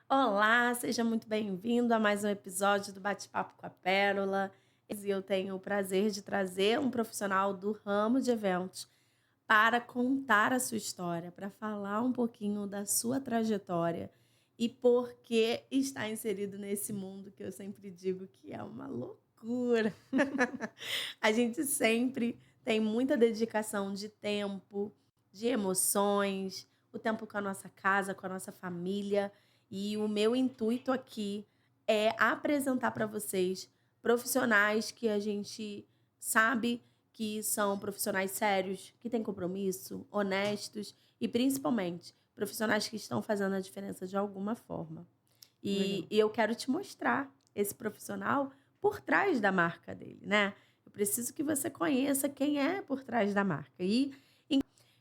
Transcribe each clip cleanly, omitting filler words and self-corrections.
Olá, seja muito bem-vindo a mais um episódio do Bate-Papo com a Pérola. E eu tenho o prazer de trazer um profissional do ramo de eventos para contar a sua história, para falar um pouquinho da sua trajetória e por que está inserido nesse mundo que eu sempre digo que é uma loucura. A gente sempre tem muita dedicação de tempo, de emoções, o tempo com a nossa casa, com a nossa família. E o meu intuito aqui é apresentar para vocês profissionais que a gente sabe que são profissionais sérios, que têm compromisso, honestos e principalmente profissionais que estão fazendo a diferença de alguma forma. E Legal. eu quero te mostrar esse profissional por trás da marca dele, né? Eu preciso que você conheça quem é por trás da marca.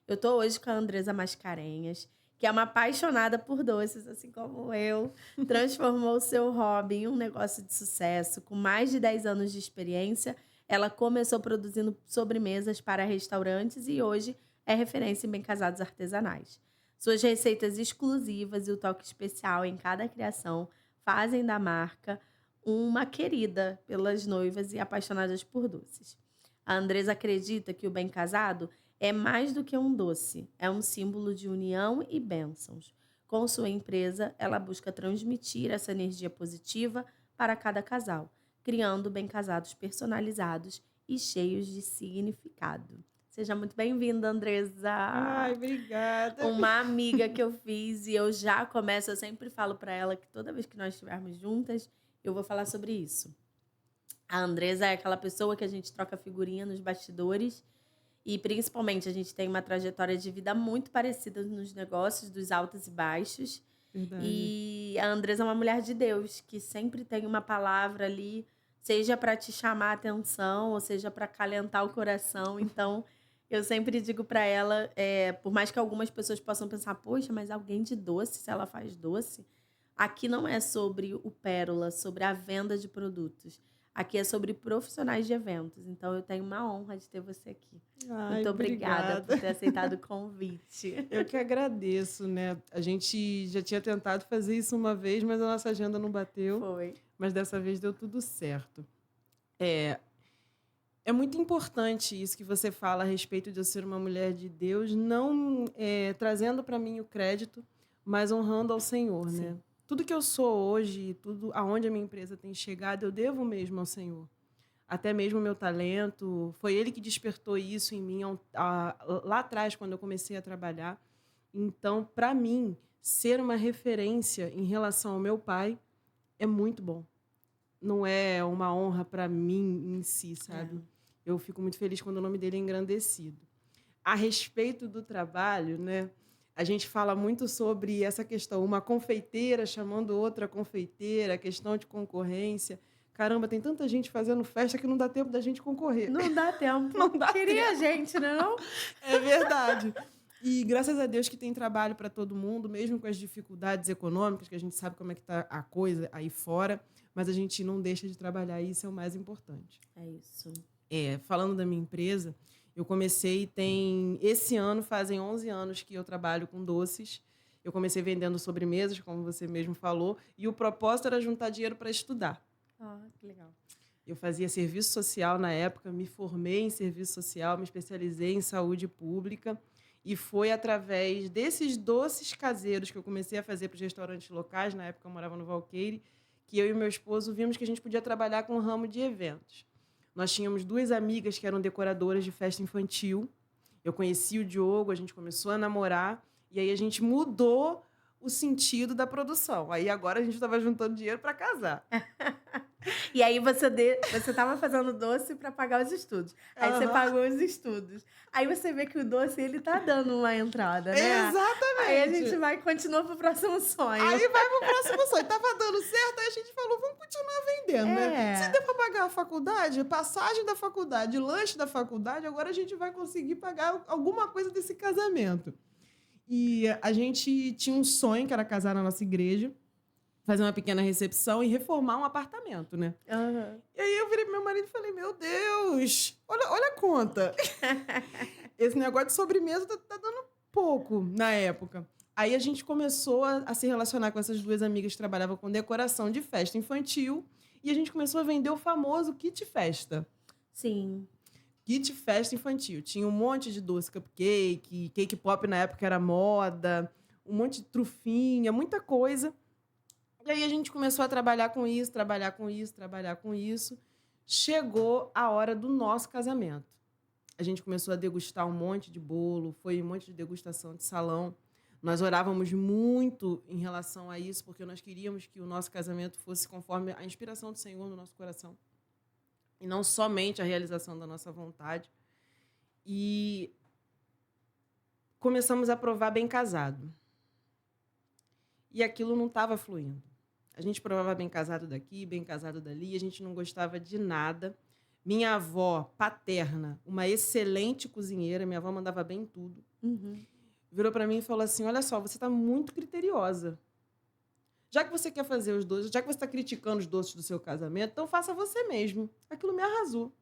Eu tô hoje com a Andresa Mascarenhas, que é uma apaixonada por doces, assim como eu. Transformou o seu hobby em um negócio de sucesso. Com mais de 10 anos de experiência, ela começou produzindo sobremesas para restaurantes e hoje é referência em bem casados artesanais. Suas receitas exclusivas e o toque especial em cada criação fazem da marca uma querida pelas noivas e apaixonadas por doces. A Andresa acredita que o bem casado é mais do que um doce, é um símbolo de união e bênçãos. Com sua empresa, ela busca transmitir essa energia positiva para cada casal, criando bem-casados personalizados e cheios de significado. Seja muito bem-vinda, Ai, Andresa! obrigada. Uma amiga que eu fiz e eu já começo, eu sempre falo para ela que toda vez que nós estivermos juntas, eu vou falar sobre isso. A Andresa é aquela pessoa que a gente troca figurinha nos bastidores e principalmente a gente tem uma trajetória de vida muito parecida nos negócios, dos altos e baixos. Verdade. E a Andresa é uma mulher de Deus, que sempre tem uma palavra ali, seja para te chamar a atenção, ou seja para acalentar o coração. Então, eu sempre digo para ela, por mais que algumas pessoas possam pensar, poxa, mas alguém de doce, se ela faz doce, aqui não é sobre o Pérola, sobre a venda de produtos. Aqui é sobre profissionais de eventos. Então, eu tenho uma honra de ter você aqui. Ai, Muito obrigada por obrigada. ter aceitado o convite. Eu que agradeço, né? A gente já tinha tentado fazer isso uma vez, mas a nossa agenda não bateu. Foi. Mas dessa vez deu tudo certo. É, é muito importante isso que você fala a respeito de eu ser uma mulher de Deus, não trazendo para mim o crédito, mas honrando ao Senhor, né? Sim. Tudo que eu sou hoje, tudo aonde a minha empresa tem chegado, eu devo mesmo ao Senhor. Até mesmo o meu talento, foi ele que despertou isso em mim lá atrás, quando eu comecei a trabalhar. Então, para mim, ser uma referência em relação ao meu pai é muito bom. Não é uma honra para mim em si, sabe? É. Eu fico muito feliz quando o nome dele é engrandecido. A respeito do trabalho, né? A gente fala muito sobre essa questão, uma confeiteira chamando outra confeiteira, questão de concorrência. Caramba, tem tanta gente fazendo festa que não dá tempo da gente concorrer. Não dá tempo. Não dá Queria a tempo. gente, né, não? É verdade. E graças a Deus que tem trabalho para todo mundo, mesmo com as dificuldades econômicas, que a gente sabe como é que tá a coisa aí fora, mas a gente não deixa de trabalhar, e isso é o mais importante. É isso. Falando da minha empresa, eu comecei, esse ano fazem 11 anos que eu trabalho com doces. Eu comecei vendendo sobremesas, como você mesmo falou, e o propósito era juntar dinheiro para estudar. Ah, que legal. Eu fazia serviço social na época, me formei em serviço social, me especializei em saúde pública, e foi através desses doces caseiros que eu comecei a fazer para os restaurantes locais, na época eu morava no Valqueire, que eu e meu esposo vimos que a gente podia trabalhar com o ramo de eventos. Nós tínhamos duas amigas que eram decoradoras de festa infantil. Eu conheci o Diogo, a gente começou a namorar, e aí a gente mudou o sentido da produção. Aí agora a gente estava juntando dinheiro para casar. E aí você estava fazendo doce para pagar os estudos. Aí você Aham. pagou os estudos. Aí você vê que o doce ele tá dando uma entrada, né? Aí a gente Exatamente. vai continua pro próximo sonho. Aí vai pro próximo sonho. Tava dando certo, aí a gente falou, vamos continuar vendendo, né? Se É. der para pagar a faculdade, passagem da faculdade, lanche da faculdade, agora a gente vai conseguir pagar alguma coisa desse casamento. E a gente tinha um sonho, que era casar na nossa igreja, fazer uma pequena recepção e reformar um apartamento, né? Aham. E aí eu virei pro meu marido e falei, meu Deus, olha a conta. Esse negócio de sobremesa tá dando pouco na época. Aí a gente começou a se relacionar com essas duas amigas que trabalhavam com decoração de festa infantil e a gente começou a vender o famoso kit festa. Sim. Kit festa infantil. Tinha um monte de doce, cupcake, cake pop na época era moda, um monte de trufinha, muita coisa. E aí a gente começou a trabalhar com isso, trabalhar com isso, trabalhar com isso. Chegou a hora do nosso casamento. A gente começou a degustar um monte de bolo, foi um monte de degustação de salão. Nós orávamos muito em relação a isso, porque nós queríamos que o nosso casamento fosse conforme a inspiração do Senhor no nosso coração. E não somente a realização da nossa vontade. E começamos a provar bem casado. E aquilo não estava fluindo. A gente provava bem casado daqui, bem casado dali, a gente não gostava de nada. Minha avó paterna, uma excelente cozinheira, minha avó mandava bem em tudo, virou para mim e falou assim, olha só, você está muito criteriosa. Já que você quer fazer os doces, já que você está criticando os doces do seu casamento, então faça você mesmo. Aquilo me arrasou.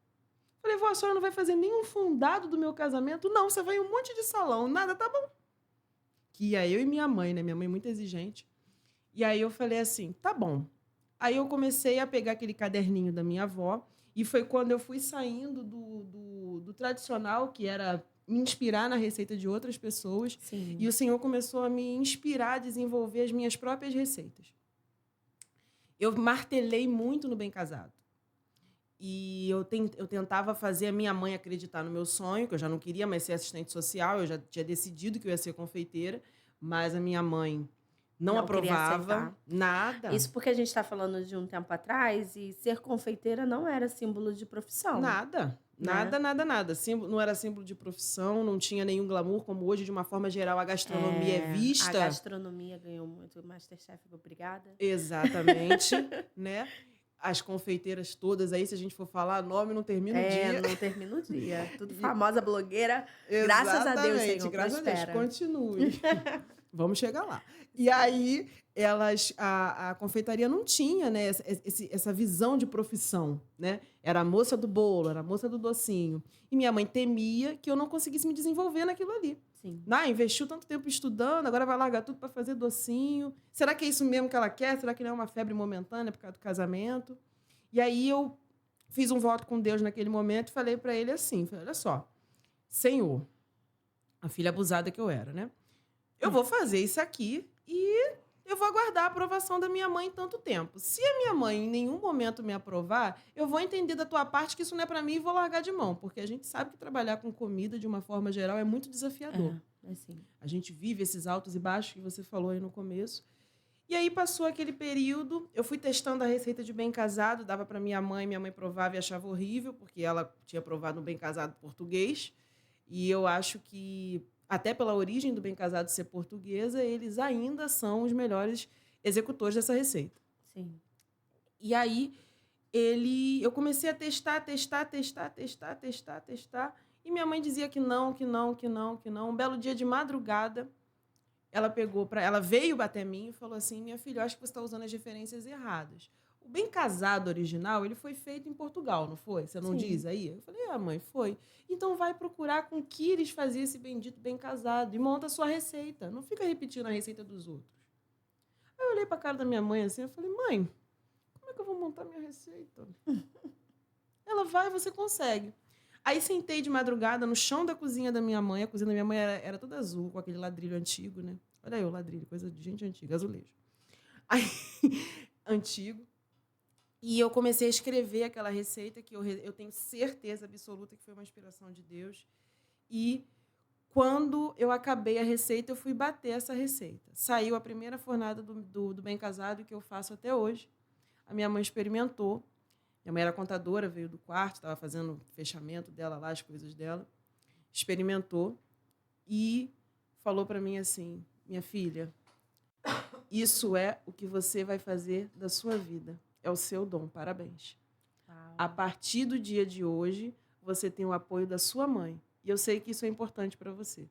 Falei, vó, a senhora não vai fazer nenhum fundado do meu casamento? Não, você vai em um monte de salão, nada, tá bom. Que ia eu e minha mãe, né? Minha mãe muito exigente. E aí eu falei assim, tá bom. Aí eu comecei a pegar aquele caderninho da minha avó e foi quando eu fui saindo do tradicional, que era me inspirar na receita de outras pessoas. Sim. E o Senhor começou a me inspirar a desenvolver as minhas próprias receitas. Eu martelei muito no Bem Casado. E eu tentava fazer a minha mãe acreditar no meu sonho, que eu já não queria mais ser assistente social, eu já tinha decidido que eu ia ser confeiteira, mas a minha mãe não aprovava nada. Isso porque a gente está falando de um tempo atrás e ser confeiteira não era símbolo de profissão. Nada. Nada, nada, nada. Não era símbolo de profissão, não tinha nenhum glamour, como hoje, de uma forma geral, a gastronomia é vista. A gastronomia ganhou muito. O Masterchef, obrigada. Exatamente, né? As confeiteiras todas aí, se a gente for falar nome, não termina o dia. Não termina o dia. Tudo famosa blogueira. Graças a Deus, Senhor, graças prospera. a Deus, continue. Vamos chegar lá. E aí, a confeitaria não tinha, né, essa visão de profissão, né? Era a moça do bolo, era a moça do docinho. E minha mãe temia que eu não conseguisse me desenvolver naquilo ali. Sim. Investiu tanto tempo estudando, agora vai largar tudo para fazer docinho. Será que é isso mesmo que ela quer? Será que não é uma febre momentânea por causa do casamento? E aí eu fiz um voto com Deus naquele momento e falei para ele assim, olha só, Senhor, a filha abusada que eu era, né? Eu vou fazer isso aqui e eu vou aguardar a aprovação da minha mãe tanto tempo. Se a minha mãe em nenhum momento me aprovar, eu vou entender da tua parte que isso não é para mim e vou largar de mão. Porque a gente sabe que trabalhar com comida, de uma forma geral, é muito desafiador. Assim. A gente vive esses altos e baixos que você falou aí no começo. E aí passou aquele período, eu fui testando a receita de Bem Casado, dava para minha mãe provava e achava horrível, porque ela tinha provado um Bem Casado português. E eu acho que até pela origem do Bem Casado ser portuguesa, eles ainda são os melhores executores dessa receita. Sim. E aí, eu comecei a testar. E minha mãe dizia que não. Um belo dia de madrugada, ela veio até mim e falou assim, minha filha, eu acho que você está usando as referências erradas. O Bem Casado original, ele foi feito em Portugal, não foi? Você não diz aí? Eu falei, mãe, foi. Então vai procurar com que eles faziam esse bendito Bem Casado e monta a sua receita. Não fica repetindo a receita dos outros. Aí eu olhei para a cara da minha mãe assim, eu falei, mãe, como é que eu vou montar minha receita? Ela vai, você consegue. Aí sentei de madrugada no chão da cozinha da minha mãe. A cozinha da minha mãe era toda azul, com aquele ladrilho antigo, né? Olha aí o ladrilho, coisa de gente antiga, azulejo. Aí, antigo. E eu comecei a escrever aquela receita que eu tenho certeza absoluta que foi uma inspiração de Deus. E quando eu acabei a receita, eu fui bater essa receita. Saiu a primeira fornada do Bem Casado que eu faço até hoje. A minha mãe experimentou. Minha mãe era contadora, veio do quarto, estava fazendo o fechamento dela lá, as coisas dela. Experimentou e falou para mim assim, minha filha, isso é o que você vai fazer da sua vida. É o seu dom, parabéns. Uau. A partir do dia de hoje, você tem o apoio da sua mãe. E eu sei que isso é importante para você.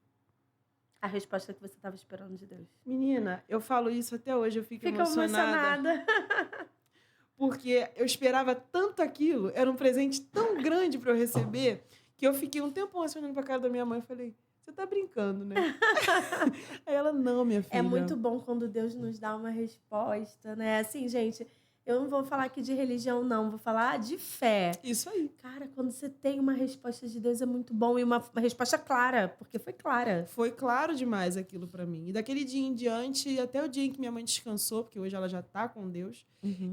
A resposta que você estava esperando de Deus. Menina, eu falo isso até hoje, eu fico emocionada. Porque eu esperava tanto aquilo, era um presente tão grande para eu receber, que eu fiquei um tempo olhando para a cara da minha mãe e falei, você você tá brincando, né? Aí ela, não, minha filha. É muito bom quando Deus nos dá uma resposta, né? Assim, gente, eu não vou falar aqui de religião, não. Vou falar de fé. Isso aí. Cara, quando você tem uma resposta de Deus é muito bom. E uma resposta clara, porque foi clara. Foi claro demais aquilo pra mim. E daquele dia em diante, até o dia em que minha mãe descansou, porque hoje ela já tá com Deus,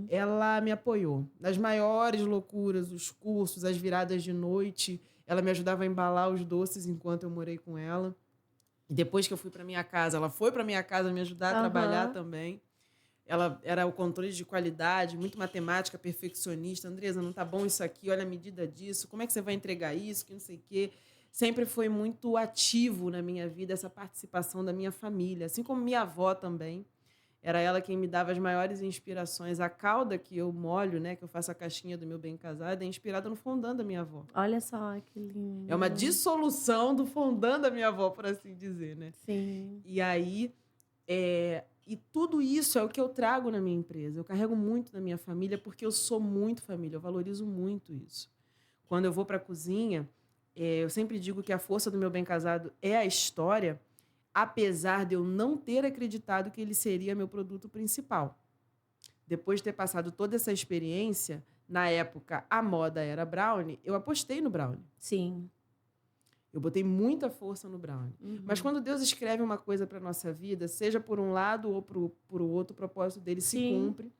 ela me apoiou. Nas maiores loucuras, os cursos, as viradas de noite, ela me ajudava a embalar os doces enquanto eu morei com ela. E depois que eu fui pra minha casa, ela foi pra minha casa me ajudar a trabalhar também. Ela era o controle de qualidade, muito matemática, perfeccionista. Andresa, não tá bom isso aqui, olha a medida disso, como é que você vai entregar isso, que não sei o quê. Sempre foi muito ativo na minha vida essa participação da minha família, assim como minha avó também. Era ela quem me dava as maiores inspirações. A calda que eu molho, né, que eu faço a caixinha do meu bem casado, é inspirada no fondant da minha avó. Olha só, que lindo. É uma dissolução do fondant da minha avó, por assim dizer, né? Sim. E aí, e tudo isso é o que eu trago na minha empresa. Eu carrego muito na minha família porque eu sou muito família, eu valorizo muito isso. Quando eu vou para a cozinha, eu sempre digo que a força do meu bem casado é a história, apesar de eu não ter acreditado que ele seria meu produto principal. Depois de ter passado toda essa experiência, na época a moda era brownie, eu apostei no brownie. Sim. Eu botei muita força no brownie. Mas quando Deus escreve uma coisa para a nossa vida, seja por um lado ou por outro, o propósito dele se cumpre.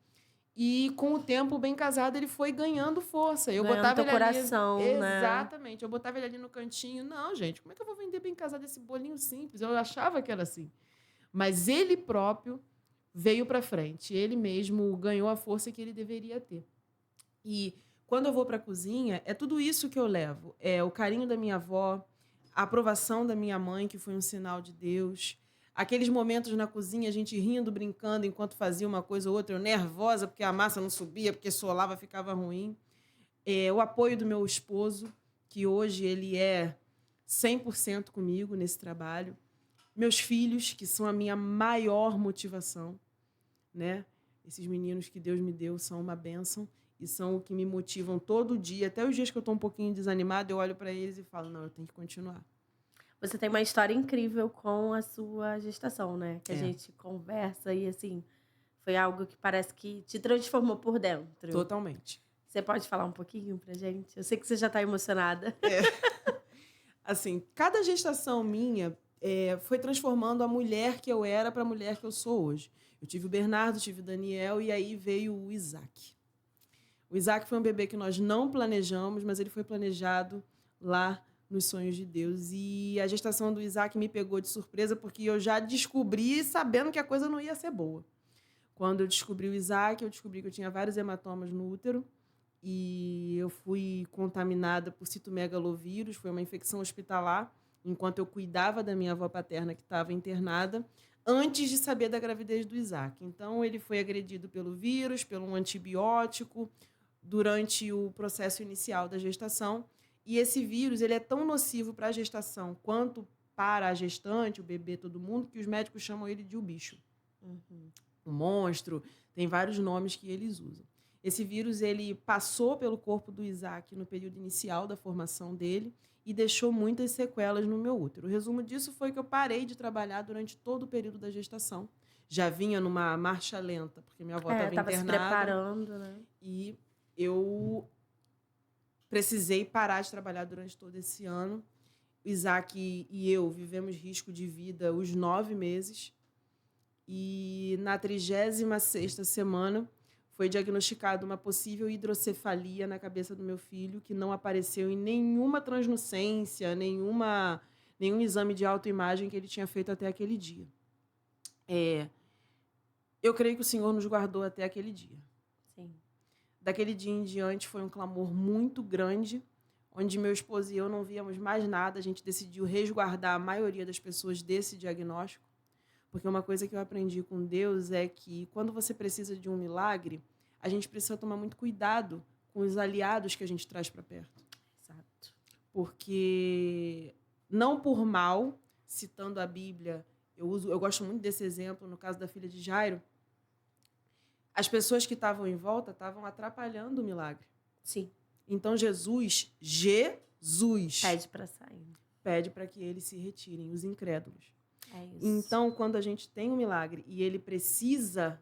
E com o tempo, o bem casado, ele foi ganhando força. Eu Ganhando botava teu ele coração, ali. né? Exatamente. Eu botava ele ali no cantinho. Não, gente, como é que eu vou vender bem casado esse bolinho simples? Eu achava que era assim. Mas ele próprio veio para frente. Ele mesmo ganhou a força que ele deveria ter. E quando eu vou para a cozinha, é tudo isso que eu levo. É o carinho da minha avó, a aprovação da minha mãe, que foi um sinal de Deus. Aqueles momentos na cozinha, a gente rindo, brincando, enquanto fazia uma coisa ou outra, eu nervosa, porque a massa não subia, porque solava, ficava ruim. O apoio do meu esposo, que hoje ele é 100% comigo nesse trabalho. Meus filhos, que são a minha maior motivação, né? Esses meninos que Deus me deu são uma bênção e são o que me motivam todo dia. Até os dias que eu estou um pouquinho desanimada, eu olho para eles e falo, não, eu tenho que continuar. Você tem uma história incrível com a sua gestação, né? Que a gente conversa e, assim, foi algo que parece que te transformou por dentro. Totalmente. Você pode falar um pouquinho pra gente? Eu sei que você já tá emocionada. Assim, cada gestação minha foi transformando a mulher que eu era para a mulher que eu sou hoje. Eu tive o Bernardo, tive o Daniel e aí veio o Isaac. O Isaac foi um bebê que nós não planejamos, mas ele foi planejado lá nos sonhos de Deus. E a gestação do Isaac me pegou de surpresa porque eu já descobri sabendo que a coisa não ia ser boa. Quando eu descobri o Isaac, eu descobri que eu tinha vários hematomas no útero e eu fui contaminada por citomegalovírus, foi uma infecção hospitalar, enquanto eu cuidava da minha avó paterna que estava internada, antes de saber da gravidez do Isaac. Então, ele foi agredido pelo vírus, pelo um antibiótico, durante o processo inicial da gestação. E esse vírus ele é tão nocivo para a gestação quanto para a gestante, o bebê, todo mundo, que os médicos chamam ele de o bicho. O monstro, tem vários nomes que eles usam. Esse vírus ele passou pelo corpo do Isaac no período inicial da formação dele e deixou muitas sequelas no meu útero. O resumo disso foi que eu parei de trabalhar durante todo o período da gestação. Já vinha numa marcha lenta, porque minha avó estava internada. Se preparando, né? E eu precisei parar de trabalhar durante todo esse ano. O Isaac e eu vivemos risco de vida os 9 meses. E na 36ª semana foi diagnosticada uma possível hidrocefalia na cabeça do meu filho, que não apareceu em nenhuma translucência, nenhum exame de autoimagem que ele tinha feito até aquele dia. Eu creio que o Senhor nos guardou até aquele dia. Sim. Daquele dia em diante foi um clamor muito grande, onde meu esposo e eu não víamos mais nada. A gente decidiu resguardar a maioria das pessoas desse diagnóstico, porque uma coisa que eu aprendi com Deus é que quando você precisa de um milagre, a gente precisa tomar muito cuidado com os aliados que a gente traz para perto. Exato. Porque não por mal, citando a Bíblia, eu gosto muito desse exemplo no caso da filha de Jairo, as pessoas que estavam em volta estavam atrapalhando o milagre. Sim. Então, Jesus Pede para sair. pede para que eles se retirem, os incrédulos. É isso. Então, quando a gente tem um milagre e ele precisa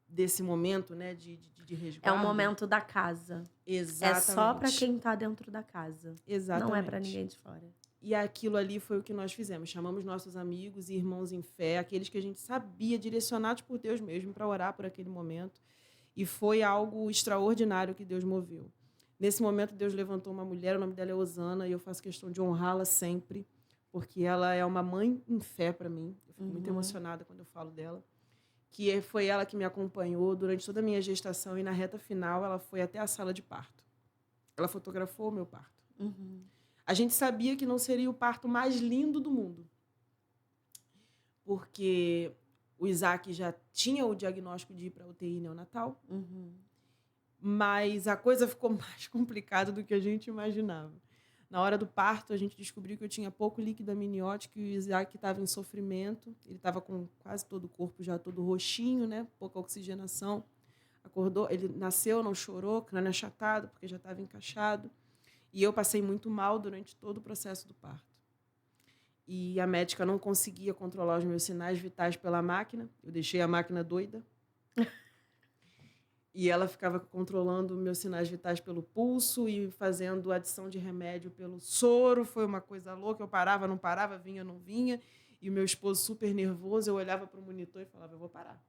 desse momento, né, de É resguardo... o momento da casa. Exatamente. É só para quem está dentro da casa. Exatamente. Não é para ninguém de fora. E aquilo ali foi o que nós fizemos. Chamamos nossos amigos e irmãos em fé, aqueles que a gente sabia, direcionados por Deus mesmo, para orar por aquele momento. E foi algo extraordinário que Deus moveu. Nesse momento, Deus levantou uma mulher, o nome dela é Osana, e eu faço questão de honrá-la sempre, porque ela é uma mãe em fé para mim. Eu fico muito emocionada quando eu falo dela. Que foi ela que me acompanhou durante toda a minha gestação, e na reta final ela foi até a sala de parto. Ela fotografou o meu parto. A gente sabia que não seria o parto mais lindo do mundo, porque o Isaac já tinha o diagnóstico de ir para a UTI neonatal, mas a coisa ficou mais complicada do que a gente imaginava. Na hora do parto, a gente descobriu que eu tinha pouco líquido amniótico e o Isaac estava em sofrimento. Ele estava com quase todo o corpo já todo roxinho, né? Pouca oxigenação. Acordou, ele nasceu, não chorou, crânio achatado, porque já estava encaixado. E eu passei muito mal durante todo o processo do parto. E a médica não conseguia controlar os meus sinais vitais pela máquina. Eu deixei a máquina doida. E ela ficava controlando meus sinais vitais pelo pulso e fazendo adição de remédio pelo soro. Foi uma coisa louca. Eu parava, não parava, vinha, não vinha. E o meu esposo super nervoso, eu olhava para o monitor e falava, eu vou parar.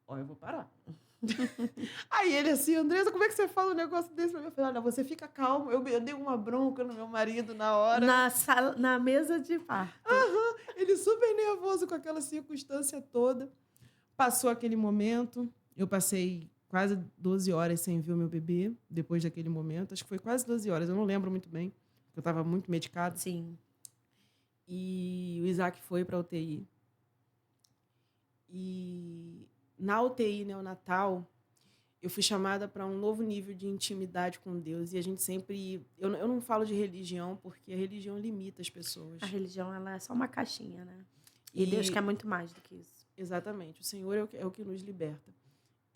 Ó, eu vou parar. Aí ele assim, Andressa, como é que você fala um negócio desse pra mim? Eu falei, olha, você fica calmo. Eu dei uma bronca no meu marido na hora. Na mesa de parto. Ele super nervoso com aquela circunstância toda. Passou aquele momento. Eu passei quase 12 horas sem ver o meu bebê, depois daquele momento. Acho que foi quase 12 horas, eu não lembro muito bem, porque eu estava muito medicada. Sim. E o Isaac foi para a UTI. E na UTI neonatal, eu fui chamada para um novo nível de intimidade com Deus. E a gente sempre... Eu não falo de religião, porque a religião limita as pessoas. A religião, ela é só uma caixinha, né? E Deus quer muito mais do que isso. Exatamente. O Senhor é o que nos liberta.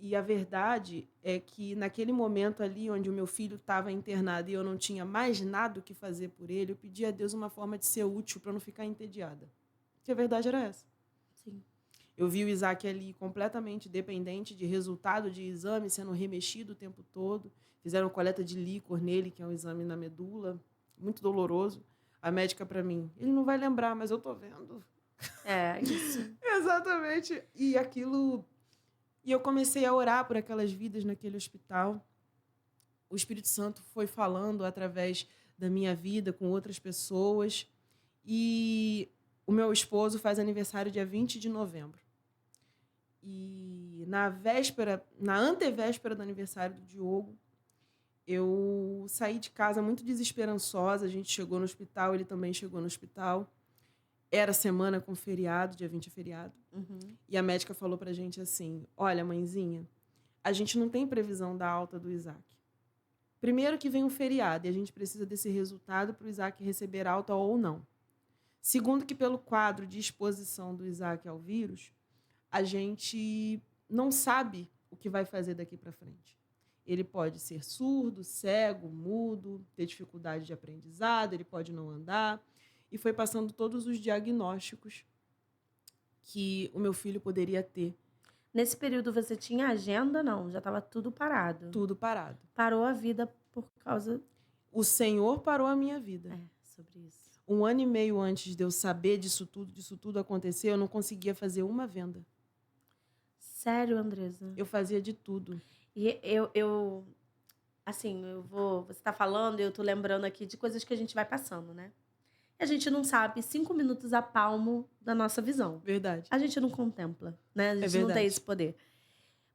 E a verdade é que naquele momento ali, onde o meu filho estava internado e eu não tinha mais nada o que fazer por ele, eu pedi a Deus uma forma de ser útil para não ficar entediada. Porque a verdade era essa. Sim. Eu vi o Isaac ali completamente dependente de resultado de exame, sendo remexido o tempo todo. Fizeram coleta de líquor nele, que é um exame na medula, muito doloroso. A médica para mim, ele não vai lembrar, mas eu tô vendo. É, isso. Exatamente. E aquilo... E eu comecei a orar por aquelas vidas naquele hospital. O Espírito Santo foi falando através da minha vida com outras pessoas. E o meu esposo faz aniversário dia 20 de novembro. E na antevéspera do aniversário do Diogo, eu saí de casa muito desesperançosa. A gente chegou no hospital, ele também chegou no hospital. Era semana com feriado, dia 20 é feriado. E a médica falou pra gente assim, olha, mãezinha, a gente não tem previsão da alta do Isaac. Primeiro que vem um feriado e a gente precisa desse resultado para o Isaac receber alta ou não. Segundo que pelo quadro de exposição do Isaac ao vírus, a gente não sabe o que vai fazer daqui para frente. Ele pode ser surdo, cego, mudo, ter dificuldade de aprendizado, ele pode não andar. E foi passando todos os diagnósticos que o meu filho poderia ter. Nesse período você tinha agenda? Não, já estava tudo parado. Tudo parado. Parou a vida por causa... O Senhor parou a minha vida. É, sobre isso. 1 ano e meio antes de eu saber disso tudo acontecer, eu não conseguia fazer uma venda. Sério, Andressa? Eu fazia de tudo. E assim, você tá falando e eu tô lembrando aqui de coisas que a gente vai passando, né? A gente não sabe 5 minutos a palmo da nossa visão. Verdade. A gente não contempla, né? A gente não verdade. tem esse poder.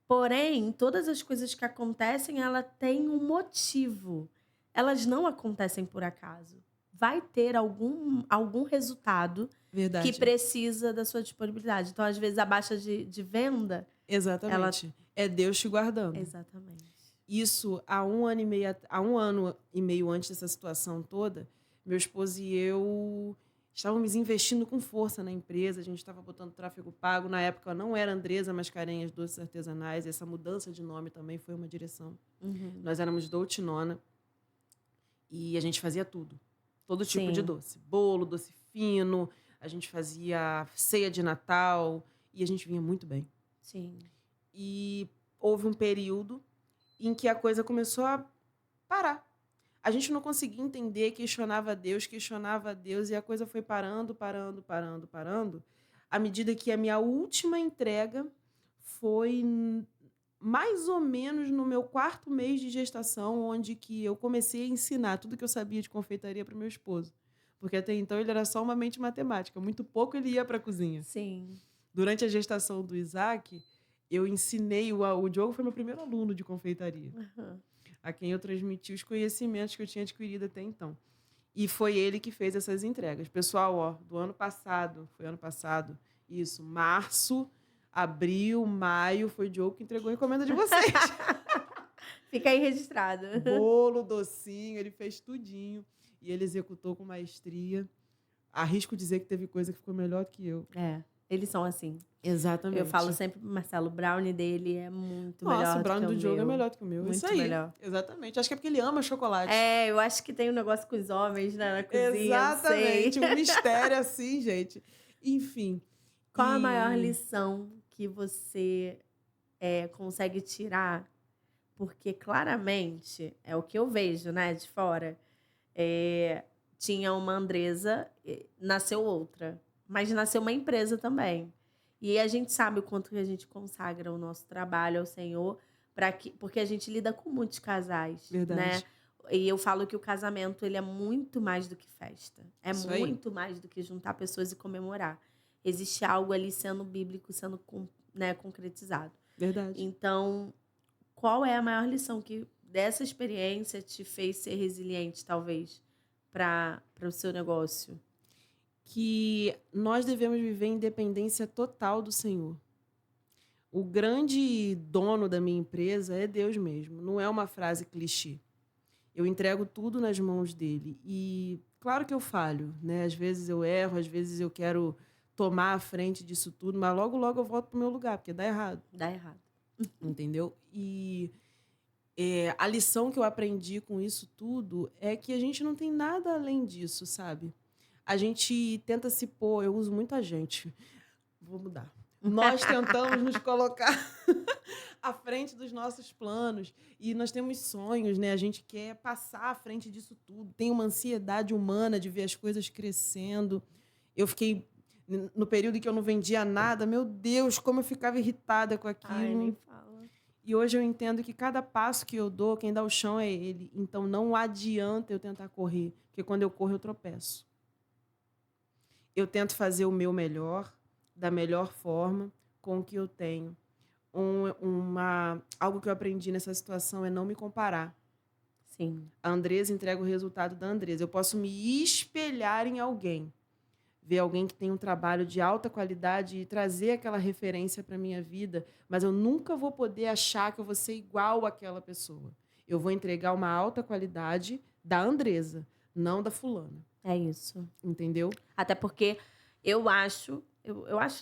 Porém, todas as coisas que acontecem, ela tem um motivo. Elas não acontecem por acaso. Vai ter algum resultado Verdade. que precisa da sua disponibilidade. Então, às vezes, a baixa de venda... Exatamente. É Deus te guardando. Exatamente. Isso, há um ano e meio antes dessa situação toda, meu esposo e eu estávamos investindo com força na empresa, a gente estava botando tráfego pago. Na época não era Andresa Mascarenhas Doces Artesanais, essa mudança de nome também foi uma direção. Nós éramos Dolce Nona e a gente fazia tudo. Todo tipo de Sim, doce. Bolo, doce fino, a gente fazia ceia de Natal e a gente vinha muito bem. sim. E houve um período em que a coisa começou a parar. A gente não conseguia entender, questionava a Deus, e a coisa foi parando, parando, parando, parando, à medida que a minha última entrega foi mais ou menos no meu 4º mês de gestação, onde que eu comecei a ensinar tudo que eu sabia de confeitaria para o meu esposo. Porque até então ele era só uma mente matemática, muito pouco ele ia para a cozinha. Sim. Durante a gestação do Isaac, eu ensinei, o Diogo foi meu primeiro aluno de confeitaria, Aham. a quem eu transmiti os conhecimentos que eu tinha adquirido até então. E foi ele que fez essas entregas. Pessoal, ó, do ano passado, foi ano passado, isso, março, abril, maio, foi o Diogo que entregou a encomenda de vocês. Fica aí registrado. Bolo, docinho, ele fez tudinho. E ele executou com maestria. Arrisco dizer que teve coisa que ficou melhor que eu. É, eles são assim. Eu falo Exatamente. sempre pro Marcelo, o brownie dele é muito Nossa, melhor o do que brownie o do Diogo é meu. melhor do que o meu. Isso Muito aí. melhor. Exatamente. Acho que é porque ele ama chocolate. É, eu acho que tem um negócio com os homens, né, na cozinha, não sei. Exatamente. Um mistério assim, gente. Enfim. Qual a maior E lição que você consegue tirar? Porque claramente, é o que eu vejo, né, de fora. Tinha uma Andresa, nasceu outra, mas nasceu uma empresa também. E a gente sabe o quanto que a gente consagra o nosso trabalho ao Senhor, porque a gente lida com muitos casais, né? verdade. E eu falo que o casamento ele é muito mais do que festa. É Isso aí. muito mais do que juntar pessoas e comemorar. Existe algo ali sendo bíblico, sendo concretizado. Verdade. Então, qual é a maior lição que dessa experiência te fez ser resiliente, talvez, para o seu negócio? Que nós devemos viver em dependência total do Senhor. O grande dono da minha empresa é Deus mesmo. Não é uma frase clichê. Eu entrego tudo nas mãos dele. E claro que eu falho, né? Às vezes eu erro, às vezes eu quero tomar a frente disso tudo, mas logo, logo eu volto pro meu lugar, porque dá errado, Dá errado. entendeu? E a lição que eu aprendi com isso tudo é que a gente não tem nada além disso, sabe? A gente tenta se pôr, eu uso muito a gente. Vou mudar. Nós tentamos nos colocar à frente dos nossos planos e nós temos sonhos, né? A gente quer passar à frente disso tudo. Tem uma ansiedade humana de ver as coisas crescendo. Eu fiquei no período em que eu não vendia nada, meu Deus, como eu ficava irritada com Ai, nem aquilo. fala. E hoje eu entendo que cada passo que eu dou, quem dá o chão é ele. Então não adianta eu tentar correr, porque quando eu corro eu tropeço. Eu tento fazer o meu melhor, da melhor forma, com o que eu tenho. Algo que eu aprendi nessa situação é não me comparar. Sim. A Andresa entrega o resultado da Andresa. Eu posso me espelhar em alguém, ver alguém que tem um trabalho de alta qualidade e trazer aquela referência para a minha vida, mas eu nunca vou poder achar que eu vou ser igual àquela pessoa. Eu vou entregar uma alta qualidade da Andresa, não da fulana. É isso. Entendeu? Até porque eu acho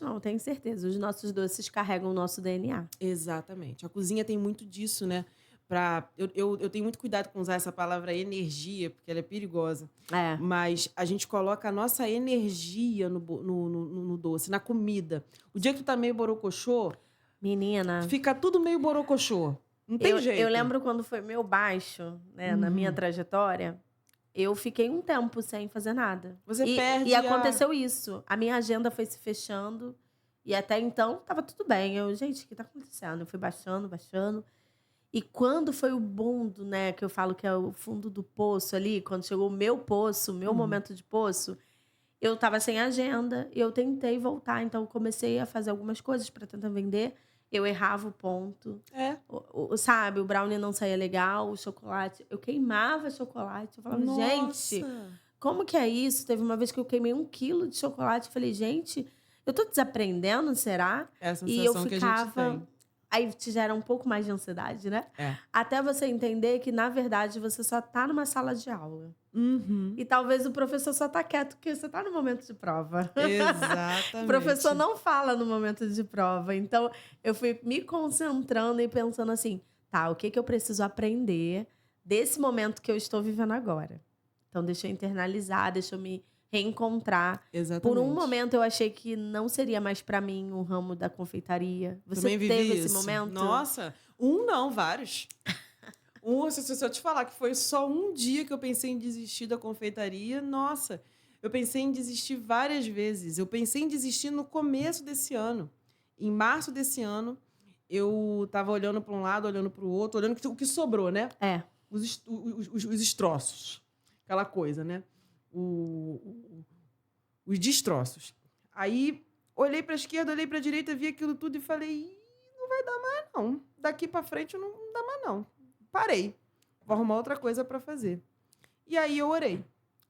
não, tenho certeza, os nossos doces carregam o nosso DNA. Exatamente. A cozinha tem muito disso, né? Eu tenho muito cuidado com usar essa palavra energia, porque ela é perigosa. É. Mas a gente coloca a nossa energia no doce, na comida. O dia que tu tá meio borocochô, Menina, fica tudo meio borocochô. Não tem jeito. eu lembro quando foi meu baixo, né, na minha trajetória, eu fiquei um tempo sem fazer nada. Você E perde aconteceu isso. A minha agenda foi se fechando e até então tava tudo bem. Gente, o que tá acontecendo? Eu fui baixando, baixando. E quando foi o boom, né, que eu falo que é o fundo do poço ali, quando chegou o meu poço, o meu momento de poço, eu tava sem agenda e eu tentei voltar. Então, eu comecei a fazer algumas coisas para tentar vender. Eu errava o ponto. Sabe, o brownie não saía legal, o chocolate. Eu queimava chocolate. Eu falava, gente, Nossa. como que é isso? Teve uma vez que eu queimei 1 quilo de chocolate. Eu falei, gente, eu tô desaprendendo, será? É a E eu sensação que a gente ficava. tem. Aí te gera um pouco mais de ansiedade, né? É. Até você entender que, na verdade, você só tá numa sala de aula. Uhum. E talvez o professor só tá quieto porque você tá no momento de prova. Exatamente. O professor não fala no momento de prova. Então, eu fui me concentrando e pensando assim, tá, o que eu preciso aprender desse momento que eu estou vivendo agora? Então, deixa eu internalizar, deixa eu me reencontrar. Por um Exatamente. momento, eu achei que não seria mais para mim o ramo da confeitaria. Você Também vivi teve esse isso. momento? Nossa, não, vários. Se eu te falar que foi só um dia que eu pensei em desistir da confeitaria, nossa, eu pensei em desistir várias vezes. Eu pensei em desistir no começo desse ano. Em março desse ano, eu estava olhando para um lado, olhando para o outro, olhando o que sobrou, né? É. Os destroços. Aquela coisa, né? Os destroços. Aí, olhei para a esquerda, olhei para a direita, vi aquilo tudo e falei, "Ih, não vai dar mais, não. Daqui para frente não dá mais, não. Parei. Vou arrumar outra coisa para fazer." E aí eu orei.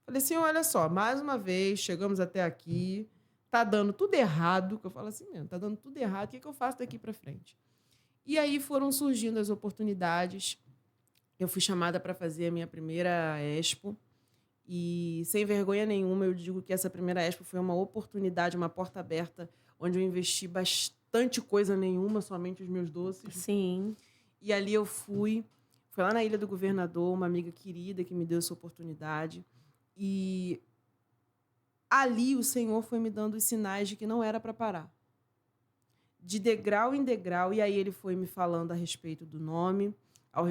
Falei assim, olha só, mais uma vez, chegamos até aqui, tá dando tudo errado, que eu falo assim mesmo, tá dando tudo errado, o que eu faço daqui para frente? E aí foram surgindo as oportunidades. Eu fui chamada para fazer a minha primeira Expo. E, sem vergonha nenhuma, eu digo que essa primeira Expo foi uma oportunidade, uma porta aberta, onde eu investi bastante coisa nenhuma, somente os meus doces. Sim. E ali eu fui lá na Ilha do Governador, uma amiga querida que me deu essa oportunidade. E ali o Senhor foi me dando os sinais de que não era para parar. De degrau em degrau, e aí ele foi me falando a respeito do nome, a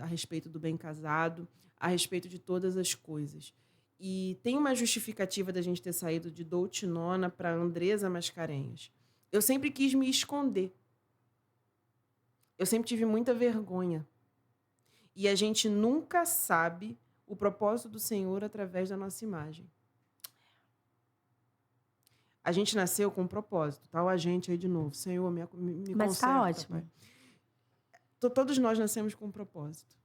respeito do bem casado, a respeito de todas as coisas. E tem uma justificativa da gente ter saído de Dolce Nona para Andresa Mascarenhas. Eu sempre quis me esconder. Eu sempre tive muita vergonha. E a gente nunca sabe o propósito do Senhor através da nossa imagem. A gente nasceu com um propósito, tá? O agente aí de novo. Senhor, me Mas conserta, tá ótimo. Pai. Todos nós nascemos com um propósito.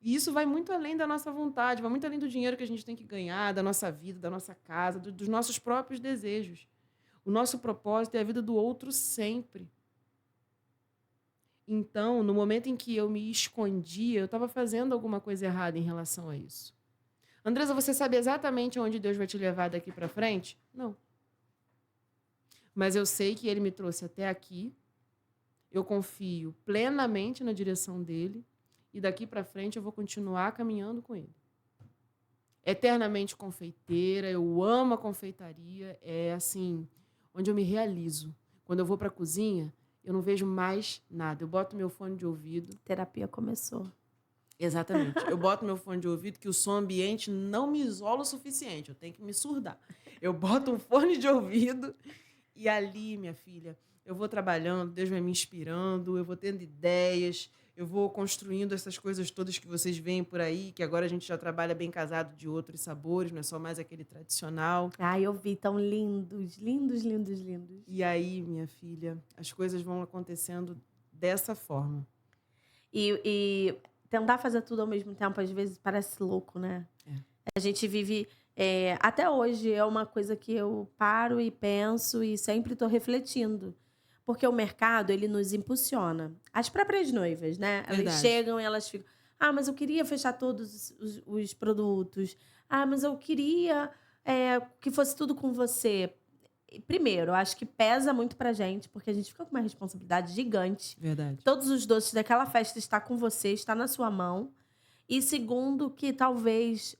E isso vai muito além da nossa vontade, vai muito além do dinheiro que a gente tem que ganhar, da nossa vida, da nossa casa, dos nossos próprios desejos. O nosso propósito é a vida do outro sempre. Então, no momento em que eu me escondia, eu estava fazendo alguma coisa errada em relação a isso. Andresa, você sabe exatamente onde Deus vai te levar daqui para frente? Não. Mas eu sei que Ele me trouxe até aqui. Eu confio plenamente na direção dEle. E daqui para frente eu vou continuar caminhando com Ele. Eternamente confeiteira, eu amo a confeitaria. É assim, onde eu me realizo. Quando eu vou para a cozinha, eu não vejo mais nada. Eu boto meu fone de ouvido. Terapia começou. Exatamente. Eu boto meu fone de ouvido que o som ambiente não me isola o suficiente. Eu tenho que me surdar. Eu boto um fone de ouvido e ali, minha filha, eu vou trabalhando, Deus vai me inspirando, eu vou tendo ideias, eu vou construindo essas coisas todas que vocês veem por aí, que agora a gente já trabalha bem casado de outros sabores, não é só mais aquele tradicional. Ai, eu vi, tão lindos, lindos, lindos, lindos. E aí, minha filha, as coisas vão acontecendo dessa forma. E tentar fazer tudo ao mesmo tempo, às vezes, parece louco, né? A gente vive... até hoje é uma coisa que eu paro e penso e sempre estou refletindo. Porque o mercado, ele nos impulsiona. As próprias noivas, né? Elas Verdade. chegam e elas ficam... Ah, mas eu queria fechar todos os produtos. Ah, mas eu queria que fosse tudo com você. Primeiro, eu acho que pesa muito pra gente, porque a gente fica com uma responsabilidade gigante. Verdade. Todos os doces daquela festa está com você, está na sua mão. E segundo, que talvez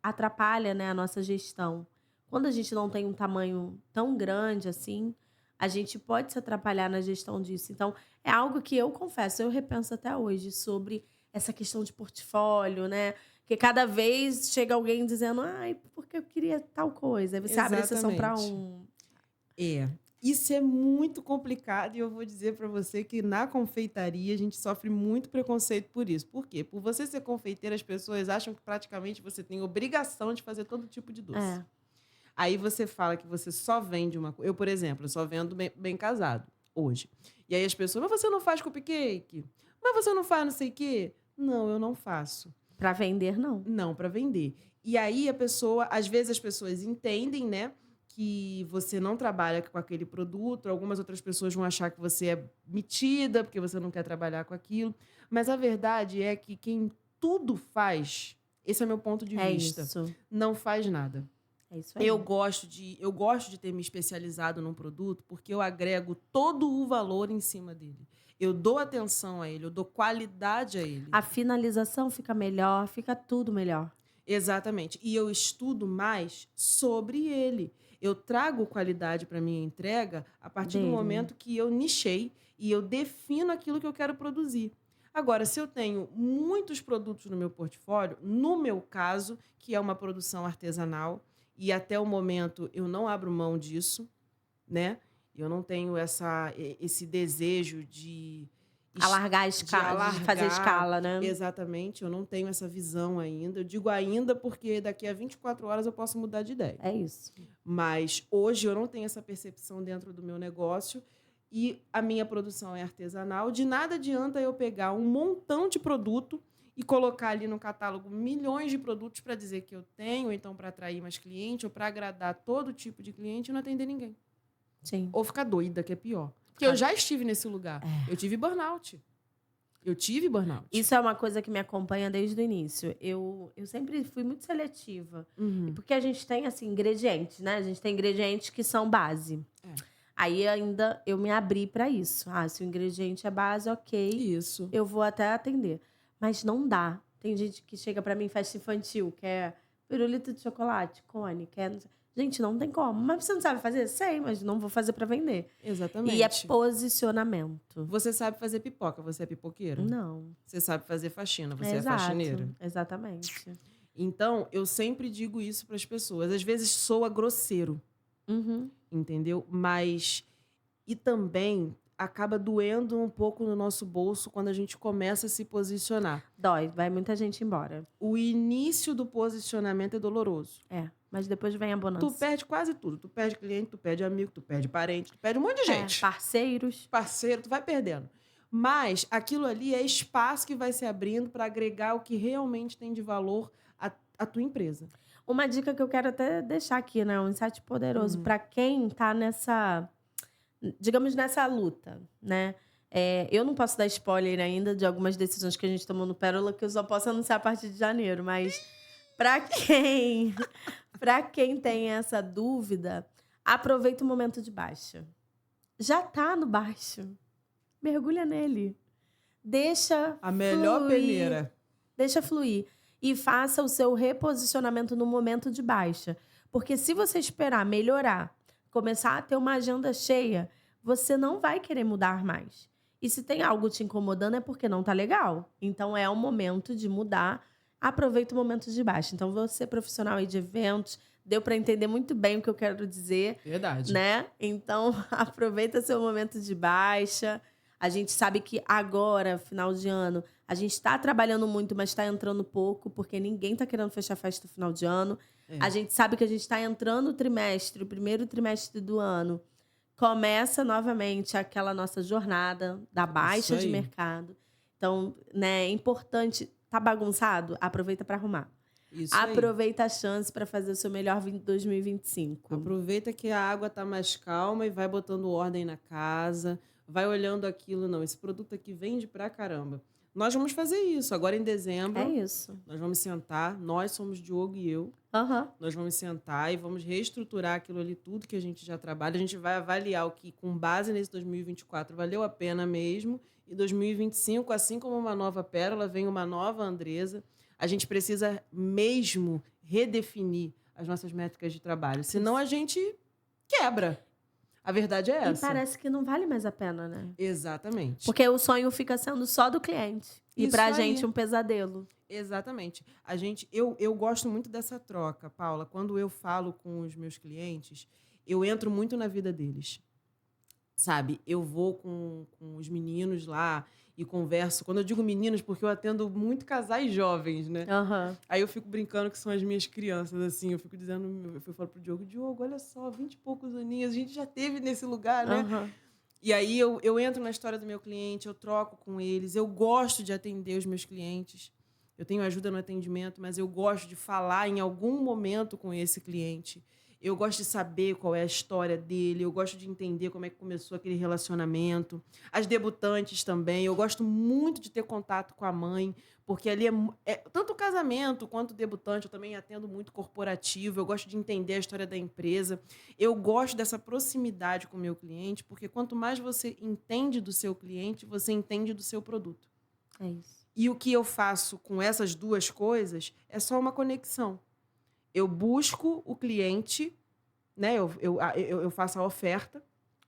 atrapalha, né, a nossa gestão. Quando a gente não tem um tamanho tão grande assim, a gente pode se atrapalhar na gestão disso. Então, é algo que eu confesso, eu repenso até hoje sobre essa questão de portfólio, né? Que cada vez chega alguém dizendo, ai, porque eu queria tal coisa. Aí você abre exceção para um. Isso é muito complicado e eu vou dizer para você que na confeitaria a gente sofre muito preconceito por isso. Por quê? Por você ser confeiteira, as pessoas acham que praticamente você tem obrigação de fazer todo tipo de doce. Aí você fala que você só vende uma coisa. Eu, por exemplo, só vendo bem casado hoje. E aí as pessoas, mas você não faz cupcake? Mas você não faz não sei o quê? Não, eu não faço. Para vender, não. Não, para vender. E aí às vezes as pessoas entendem, né, que você não trabalha com aquele produto, algumas outras pessoas vão achar que você é metida, porque você não quer trabalhar com aquilo. Mas a verdade é que quem tudo faz, esse é meu ponto de vista, não faz nada. É isso aí. Eu gosto de ter me especializado num produto porque eu agrego todo o valor em cima dele. Eu dou atenção a ele, eu dou qualidade a ele. A finalização fica melhor, fica tudo melhor. Exatamente. E eu estudo mais sobre ele. Eu trago qualidade para minha entrega a partir do Dele. momento que eu nichei e eu defino aquilo que eu quero produzir. Agora, se eu tenho muitos produtos no meu portfólio, no meu caso, que é uma produção artesanal, e até o momento eu não abro mão disso, né? Eu não tenho esse desejo Alargar a de escala, de fazer alargar. escala, né? Exatamente, eu não tenho essa visão ainda. Eu digo ainda porque daqui a 24 horas eu posso mudar de ideia. É isso. Mas hoje eu não tenho essa percepção dentro do meu negócio e a minha produção é artesanal. De nada adianta eu pegar um montão de produto e colocar ali no catálogo milhões de produtos para dizer que eu tenho, ou então para atrair mais cliente, ou para agradar todo tipo de cliente e não atender ninguém. Sim. Ou ficar doida, que é pior. Porque eu já estive nesse lugar. Eu tive burnout. Isso é uma coisa que me acompanha desde o início. Eu sempre fui muito seletiva. E porque a gente tem, assim, ingredientes, né? A gente tem ingredientes que são base. É. Aí ainda eu me abri para isso. Ah, se o ingrediente é base, ok. Isso. Eu vou até atender. Mas não dá. Tem gente que chega para mim em festa infantil, quer pirulito de chocolate, cone, quer... Gente, não tem como. Mas você não sabe fazer? Sei, mas não vou fazer para vender. Exatamente. E é posicionamento. Você sabe fazer pipoca, você é pipoqueira? Não. Você sabe fazer faxina, você é Exato, faxineira? exatamente. Então, eu sempre digo isso para as pessoas. Às vezes soa grosseiro, Uhum. entendeu? Mas... E também acaba doendo um pouco no nosso bolso quando a gente começa a se posicionar. Dói, vai muita gente embora. O início do posicionamento é doloroso. É, mas depois vem a bonança. Tu perde quase tudo. Tu perde cliente, tu perde amigo, tu perde parente, tu perde um monte de gente. Parceiros. Parceiro, tu vai perdendo. Mas aquilo ali é espaço que vai se abrindo para agregar o que realmente tem de valor à tua empresa. Uma dica que eu quero até deixar aqui, né? Um insight poderoso para quem tá nessa, digamos, nessa luta, né? Eu não posso dar spoiler ainda de algumas decisões que a gente tomou no Pérola, que eu só posso anunciar a partir de janeiro. Mas para quem tem essa dúvida, aproveita o momento de baixa. Já tá no baixo. Mergulha nele. Deixa A melhor fluir. peneira. Deixa fluir. E faça o seu reposicionamento no momento de baixa. Porque se você esperar melhorar, começar a ter uma agenda cheia, você não vai querer mudar mais. E se tem algo te incomodando é porque não tá legal. Então é o momento de mudar. Aproveita o momento de baixa. Então você, profissional aí de eventos, deu para entender muito bem o que eu quero dizer. Verdade. Né? Então aproveita seu momento de baixa. A gente sabe que agora, final de ano, a gente está trabalhando muito, mas está entrando pouco, porque ninguém está querendo fechar festa no final de ano. A gente sabe que a gente está entrando o primeiro trimestre do ano. Começa novamente aquela nossa jornada da baixa de mercado. Então, né, é importante. Tá bagunçado? Aproveita para arrumar. Isso Aproveita a chance para fazer o seu melhor 2025. Aproveita que a água tá mais calma e vai botando ordem na casa. Vai olhando aquilo, não. Esse produto aqui vende pra caramba. Nós vamos fazer isso. Agora em dezembro. É isso. Nós vamos sentar. Nós somos Diogo e eu. Nós vamos sentar e vamos reestruturar aquilo ali, tudo que a gente já trabalha. A gente vai avaliar o que, com base nesse 2024, valeu a pena mesmo. E 2025, assim como uma nova Pérola, vem uma nova Andresa. A gente precisa mesmo redefinir as nossas métricas de trabalho. Senão a gente quebra. A verdade é essa. E parece que não vale mais a pena, né? Exatamente. Porque o sonho fica sendo só do cliente. E Isso pra aí. gente um pesadelo. Exatamente. Eu gosto muito dessa troca, Paula. Quando eu falo com os meus clientes, eu entro muito na vida deles. Sabe? Eu vou com os meninos lá e converso. Quando eu digo meninos, porque eu atendo muito casais jovens, né? Aí eu fico brincando que são as minhas crianças, assim. Eu fico dizendo, eu falo pro Diogo, olha só, 20 e poucos aninhos, a gente já teve nesse lugar, né? E aí eu entro na história do meu cliente, eu troco com eles, eu gosto de atender os meus clientes. Eu tenho ajuda no atendimento, mas eu gosto de falar em algum momento com esse cliente. Eu gosto de saber qual é a história dele, eu gosto de entender como é que começou aquele relacionamento. As debutantes também, eu gosto muito de ter contato com a mãe, porque ali tanto o casamento quanto o debutante, eu também atendo muito corporativo, eu gosto de entender a história da empresa. Eu gosto dessa proximidade com o meu cliente, porque quanto mais você entende do seu cliente, você entende do seu produto. É isso. E o que eu faço com essas duas coisas é só uma conexão. Eu busco o cliente, né? Eu faço a oferta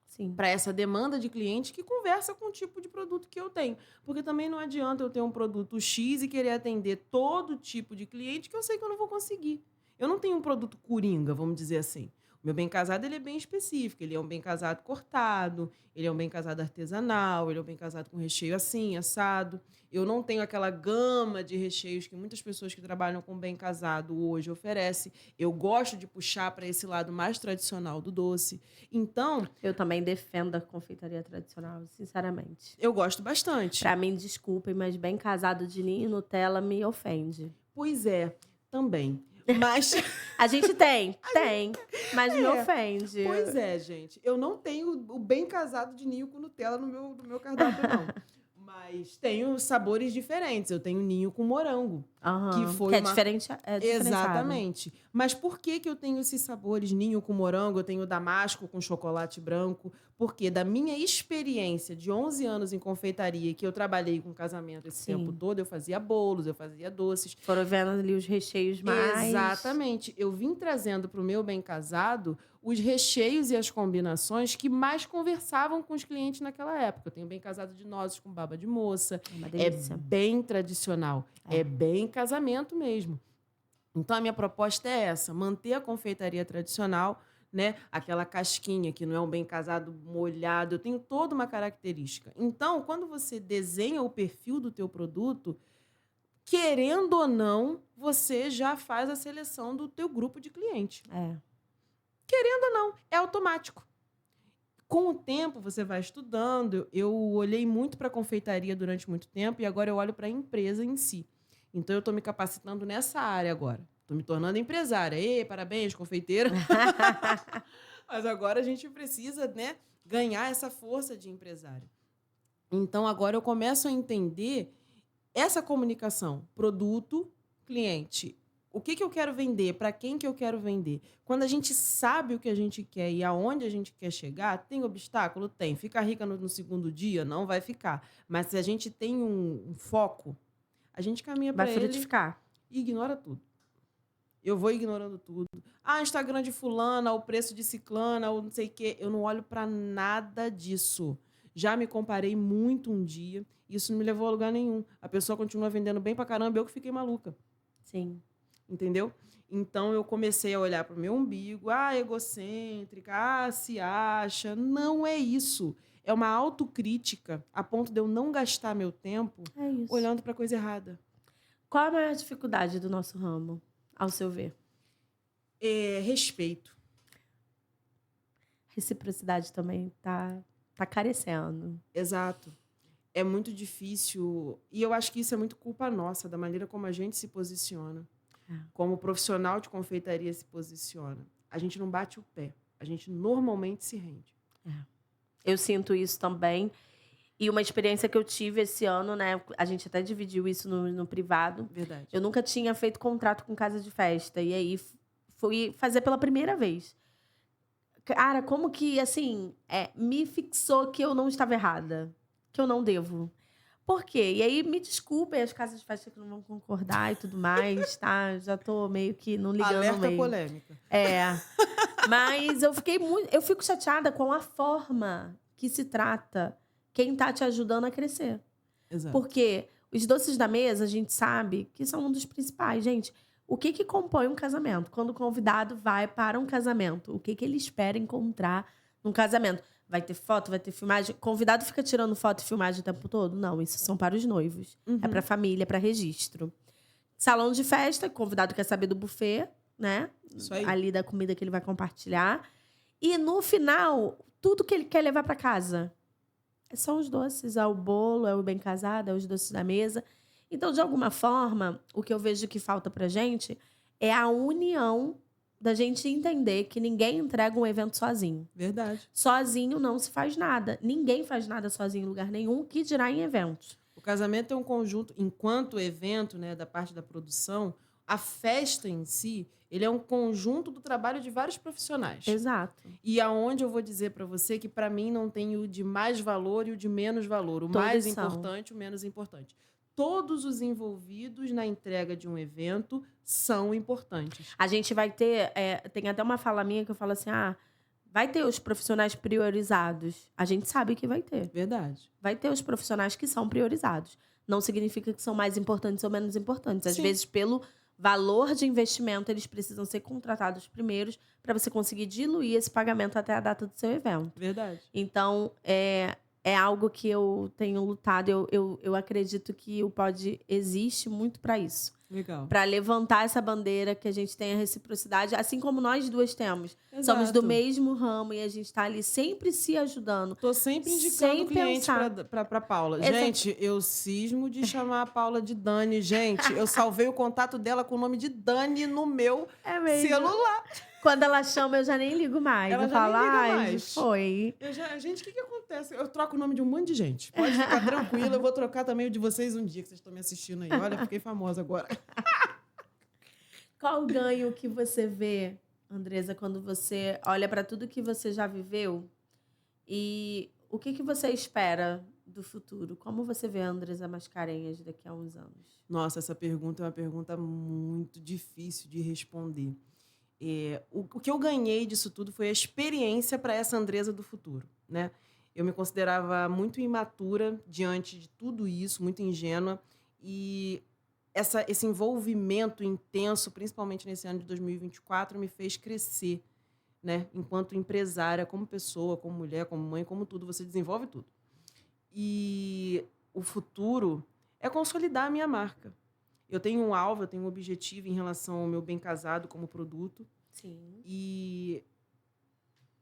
Sim. para essa demanda de cliente que conversa com o tipo de produto que eu tenho. Porque também não adianta eu ter um produto X e querer atender todo tipo de cliente que eu sei que eu não vou conseguir. Eu não tenho um produto coringa, vamos dizer assim. O meu bem casado ele é bem específico. Ele é um bem casado cortado, ele é um bem casado artesanal, ele é um bem casado com recheio assim, assado. Eu não tenho aquela gama de recheios que muitas pessoas que trabalham com bem casado hoje oferecem. Eu gosto de puxar para esse lado mais tradicional do doce. Então, Eu também defendo a confeitaria tradicional, sinceramente. eu gosto bastante. Pra mim, desculpem, mas bem casado de ninho e Nutella me ofende. Pois é, também. Mas, A gente tem, mas me ofende. pois é, gente. Eu não tenho o bem casado de ninho com Nutella no meu cardápio, não. Mas tenho sabores diferentes. Eu tenho ninho com morango. Aham, Que foi que é uma... diferente, é diferenciado. Exatamente. Mas por que que eu tenho esses sabores ninho com morango, eu tenho damasco com chocolate branco? Porque da minha experiência de 11 anos em confeitaria, que eu trabalhei com casamento esse tempo Sim. todo, eu fazia bolos, eu fazia doces. Foram vendo ali os recheios mais... Exatamente. Eu vim trazendo para o meu bem casado os recheios e as combinações que mais conversavam com os clientes naquela época. Eu tenho bem casado de nozes com baba de moça. Uma É delícia. bem tradicional. É bem casamento mesmo. Então, a minha proposta é essa: manter a confeitaria tradicional, né? Aquela casquinha que não é um bem casado molhado. Eu tenho toda uma característica. Então, quando você desenha o perfil do teu produto, querendo ou não, você já faz a seleção do teu grupo de cliente. É. Querendo ou não, é automático. Com o tempo, você vai estudando. Eu olhei muito para a confeitaria durante muito tempo e agora eu olho para a empresa em si. Então, eu estou me capacitando nessa área agora. Estou me tornando empresária. Ei, parabéns, confeiteira. Mas agora a gente precisa, né, ganhar essa força de empresário. Então, agora eu começo a entender essa comunicação, produto, cliente. O que eu quero vender? Para quem que eu quero vender? Quando a gente sabe o que a gente quer e aonde a gente quer chegar, tem obstáculo? Tem. Fica rica no segundo dia? Não vai ficar. Mas se a gente tem um foco, a gente caminha para Vai ele frutificar. e ignora tudo. Eu vou ignorando tudo. Ah, Instagram de fulana, o preço de ciclana, ou não sei o quê. Eu não olho para nada disso. Já me comparei muito um dia. Isso não me levou a lugar nenhum. A pessoa continua vendendo bem pra caramba, eu que fiquei maluca. Sim. Entendeu? Então, eu comecei a olhar pro meu umbigo. Ah, egocêntrica. Ah, se acha. Não é isso. É uma autocrítica a ponto de eu não gastar meu tempo É isso. olhando pra coisa errada. Qual a maior dificuldade do nosso ramo, ao seu ver? É respeito. Reciprocidade também tá carecendo. Exato. É muito difícil. E eu acho que isso é muito culpa nossa, da maneira como a gente se posiciona. Como profissional de confeitaria se posiciona. A gente não bate o pé. A gente normalmente se rende. Eu sinto isso também. E uma experiência que eu tive esse ano, né? A gente até dividiu isso no privado. Verdade. Eu nunca tinha feito contrato com casa de festa. E aí fui fazer pela primeira vez. Cara, como que, assim, me fixou que eu não estava errada. Que eu não devo. Por quê? E aí, me desculpem as casas de festa que não vão concordar e tudo mais, tá? Já tô meio que não ligando Alerta meio. polêmica. Mas eu fico chateada com a forma que se trata quem tá te ajudando a crescer. Exato. Porque os doces da mesa, a gente sabe que são um dos principais. Gente, o que compõe um casamento? Quando o convidado vai para um casamento, o que ele espera encontrar num casamento? Vai ter foto, vai ter filmagem? O convidado fica tirando foto e filmagem o tempo todo? Não, isso são para os noivos. É para família, é para registro. Salão de festa, o convidado quer saber do buffet, né? Isso aí. Ali da comida que ele vai compartilhar. E no final, tudo que ele quer levar para casa são os doces. É o bolo, é o bem casado, é os doces da mesa. Então, de alguma forma, o que eu vejo que falta pra gente é a união da gente entender que ninguém entrega um evento sozinho. Verdade. Sozinho não se faz nada. Ninguém faz nada sozinho em lugar nenhum, que dirá em eventos. O casamento é um conjunto, enquanto evento, né, da parte da produção, a festa em si, ele é um conjunto do trabalho de vários profissionais. Exato. E aonde eu vou dizer para você que para mim não tem o de mais valor e o de menos valor, o Todos mais são. importante e o menos importante. todos os envolvidos na entrega de um evento são importantes. A gente vai ter, tem até uma fala minha que eu falo assim, vai ter os profissionais priorizados. A gente sabe que vai ter. Verdade. Vai ter os profissionais que são priorizados. Não significa que são mais importantes ou menos importantes. Às Sim. vezes, pelo valor de investimento, eles precisam ser contratados primeiros para você conseguir diluir esse pagamento até a data do seu evento. Verdade. Então, é algo que eu tenho lutado. Eu acredito que o Pod existe muito para isso. Legal. Para levantar essa bandeira, que a gente tenha reciprocidade, assim como nós duas temos. Exato. Somos do mesmo ramo e a gente está ali sempre se ajudando. Tô sempre indicando Sem cliente pensar. pra Paula. Exato. Gente, eu cismo de chamar a Paula de Dani. Gente, eu salvei o contato dela com o nome de Dani no meu celular. Quando ela chama, eu já nem ligo mais. Ela eu já falo, nem liga mais. foi. Gente, o que acontece? Eu troco o nome de um monte de gente. Pode ficar tranquila, eu vou trocar também o de vocês um dia, que vocês estão me assistindo aí. Olha, fiquei famosa agora. Qual o ganho que você vê, Andresa, quando você olha para tudo que você já viveu? E o que você espera do futuro? Como você vê a Andresa Mascarenhas daqui a uns anos? Nossa, essa pergunta é uma pergunta muito difícil de responder. O que eu ganhei disso tudo foi a experiência para essa Andresa do futuro, né? Eu me considerava muito imatura diante de tudo isso, muito ingênua. E esse envolvimento intenso, principalmente nesse ano de 2024, me fez crescer, né? Enquanto empresária, como pessoa, como mulher, como mãe, como tudo, você desenvolve tudo. E o futuro é consolidar a minha marca. Eu tenho um alvo, eu tenho um objetivo em relação ao meu bem casado como produto. Sim. E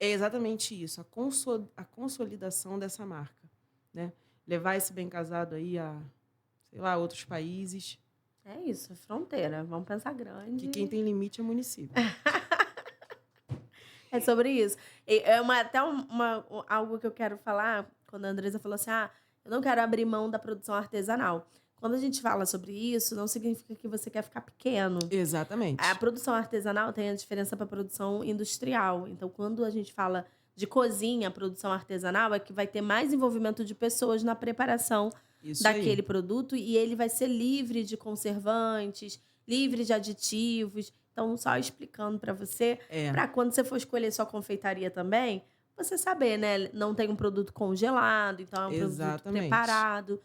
é exatamente isso, a consolidação dessa marca, né? Levar esse bem casado aí a, sei lá, outros países. É isso, fronteira. Vamos pensar grande. Que quem tem limite é município. É sobre isso. Algo que eu quero falar, quando a Andresa falou assim, eu não quero abrir mão da produção artesanal. Quando a gente fala sobre isso, não significa que você quer ficar pequeno. Exatamente. A produção artesanal tem a diferença para a produção industrial. Então, quando a gente fala de cozinha, a produção artesanal é que vai ter mais envolvimento de pessoas na preparação daquele produto e ele vai ser livre de conservantes, livre de aditivos. Então, só explicando para você, para quando você for escolher sua confeitaria também, você saber, né? Não tem um produto congelado, então é um produto preparado.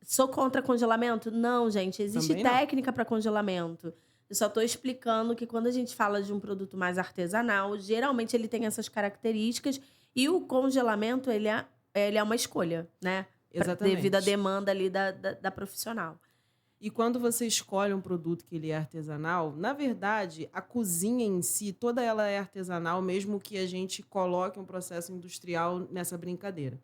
Sou contra congelamento? Não, gente. Existe técnica para congelamento. Eu só estou explicando que quando a gente fala de um produto mais artesanal, geralmente ele tem essas características e o congelamento, ele é uma escolha, né? Exatamente. Devido à demanda ali da profissional. E quando você escolhe um produto que ele é artesanal, na verdade, a cozinha em si, toda ela é artesanal, mesmo que a gente coloque um processo industrial nessa brincadeira.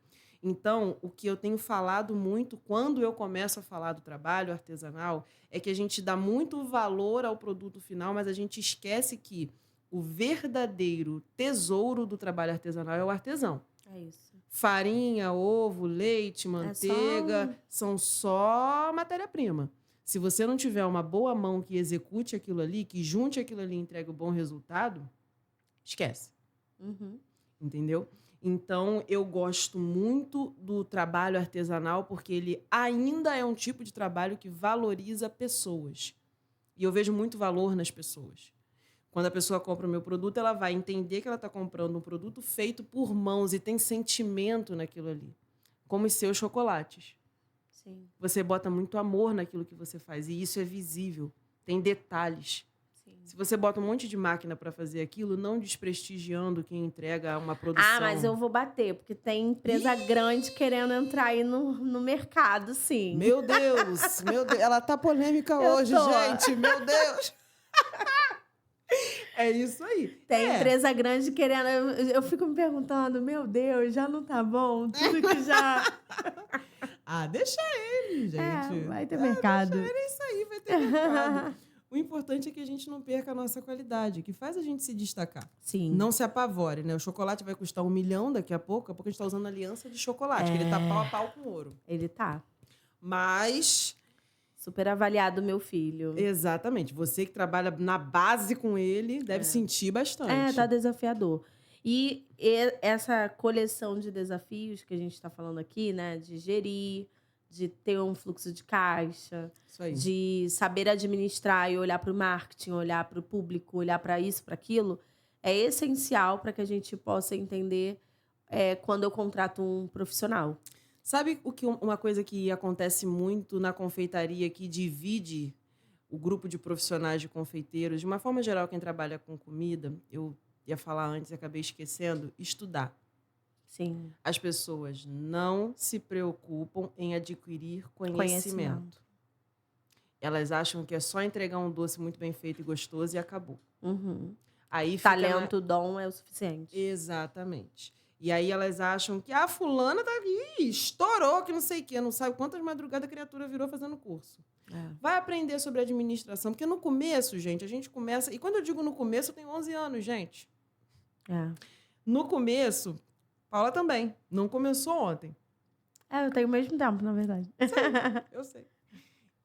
Então, o que eu tenho falado muito quando eu começo a falar do trabalho artesanal é que a gente dá muito valor ao produto final, mas a gente esquece que o verdadeiro tesouro do trabalho artesanal é o artesão. É isso. Farinha, ovo, leite, manteiga, são só matéria-prima. Se você não tiver uma boa mão que execute aquilo ali, que junte aquilo ali e entregue um bom resultado, esquece. Uhum. Entendeu? Então, eu gosto muito do trabalho artesanal porque ele ainda é um tipo de trabalho que valoriza pessoas. E eu vejo muito valor nas pessoas. Quando a pessoa compra o meu produto, ela vai entender que ela está comprando um produto feito por mãos e tem sentimento naquilo ali. Como os seus chocolates. Sim. Você bota muito amor naquilo que você faz e isso é visível. Tem detalhes. Sim. Se você bota um monte de máquina para fazer aquilo, não desprestigiando quem entrega uma produção. Mas eu vou bater, porque tem empresa grande querendo entrar aí no mercado, sim. Meu Deus, meu Deus. Ela tá polêmica hoje, gente. Meu Deus. É isso aí. Tem empresa grande querendo... Eu fico me perguntando, meu Deus, já não tá bom? Tudo que já... Deixa ele, gente. Vai ter mercado. Deixa ele, isso aí, vai ter mercado. O importante é que a gente não perca a nossa qualidade, que faz a gente se destacar. Sim. Não se apavore, né? O chocolate vai custar 1 milhão daqui a pouco a gente tá usando aliança de chocolate, que ele tá pau a pau com ouro. Ele tá. Mas... super avaliado, meu filho. Exatamente. Você que trabalha na base com ele deve sentir bastante. Tá desafiador. E essa coleção de desafios que a gente está falando aqui, né? De gerir, de ter um fluxo de caixa, Isso aí. de saber administrar e olhar para o marketing, olhar para o público, olhar para isso, para aquilo, é essencial para que a gente possa entender quando eu contrato um profissional. Sabe uma coisa que acontece muito na confeitaria que divide o grupo de profissionais de confeiteiros, de uma forma geral, quem trabalha com comida, eu ia falar antes e acabei esquecendo, estudar. Sim. As pessoas não se preocupam em adquirir conhecimento. Elas acham que é só entregar um doce muito bem feito e gostoso e acabou. Uhum. Aí fica Talento, dom é o suficiente. Exatamente. E aí elas acham que a fulana tá aqui, estourou, que não sei o quê. Não sabe quantas madrugadas a criatura virou fazendo curso. Vai aprender sobre administração. Porque no começo, gente, a gente começa... E quando eu digo no começo, eu tenho 11 anos, gente. No começo, Paula também. Não começou ontem. Eu tenho o mesmo tempo, na verdade. Eu sei.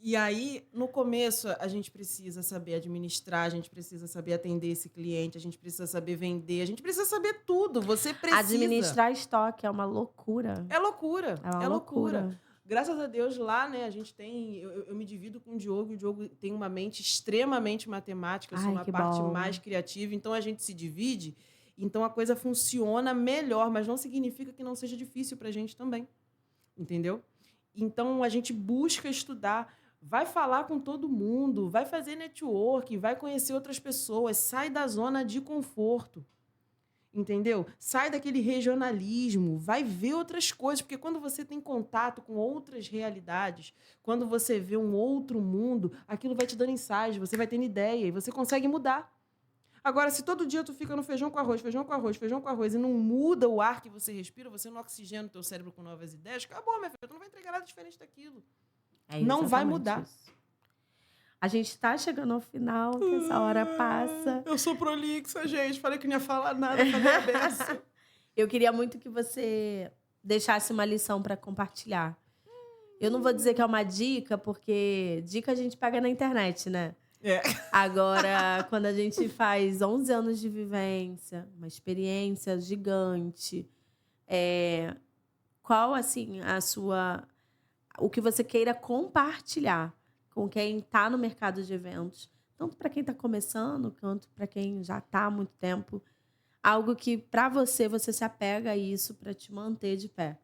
E aí, no começo, a gente precisa saber administrar, a gente precisa saber atender esse cliente, a gente precisa saber vender, a gente precisa saber tudo. Você precisa. Administrar estoque é uma loucura. É loucura. É uma loucura. Graças a Deus, lá, né, a gente tem... Eu me divido com o Diogo tem uma mente extremamente matemática, eu sou uma parte mais criativa, então a gente se divide, então a coisa funciona melhor, mas não significa que não seja difícil pra gente também. Entendeu? Então, a gente busca estudar, vai falar com todo mundo, vai fazer network, vai conhecer outras pessoas, sai da zona de conforto, entendeu? Sai daquele regionalismo, vai ver outras coisas, porque quando você tem contato com outras realidades, quando você vê um outro mundo, aquilo vai te dando insights, você vai tendo ideia e você consegue mudar. Agora, se todo dia tu fica no feijão com arroz, feijão com arroz, feijão com arroz e não muda o ar que você respira, você não oxigena o teu cérebro com novas ideias, acabou, minha filha, tu não vai entregar nada diferente daquilo. Não vai mudar. Isso. A gente está chegando ao final, que essa hora passa. Eu sou prolixa, gente. Falei que não ia falar nada, falei a beça. Eu queria muito que você deixasse uma lição para compartilhar. Eu não vou dizer que é uma dica, porque dica a gente pega na internet, né? Agora, quando a gente faz 11 anos de vivência, uma experiência gigante, qual, assim, o que você queira compartilhar com quem está no mercado de eventos, tanto para quem está começando, quanto para quem já está há muito tempo, algo que, para você se apega a isso para te manter de pé,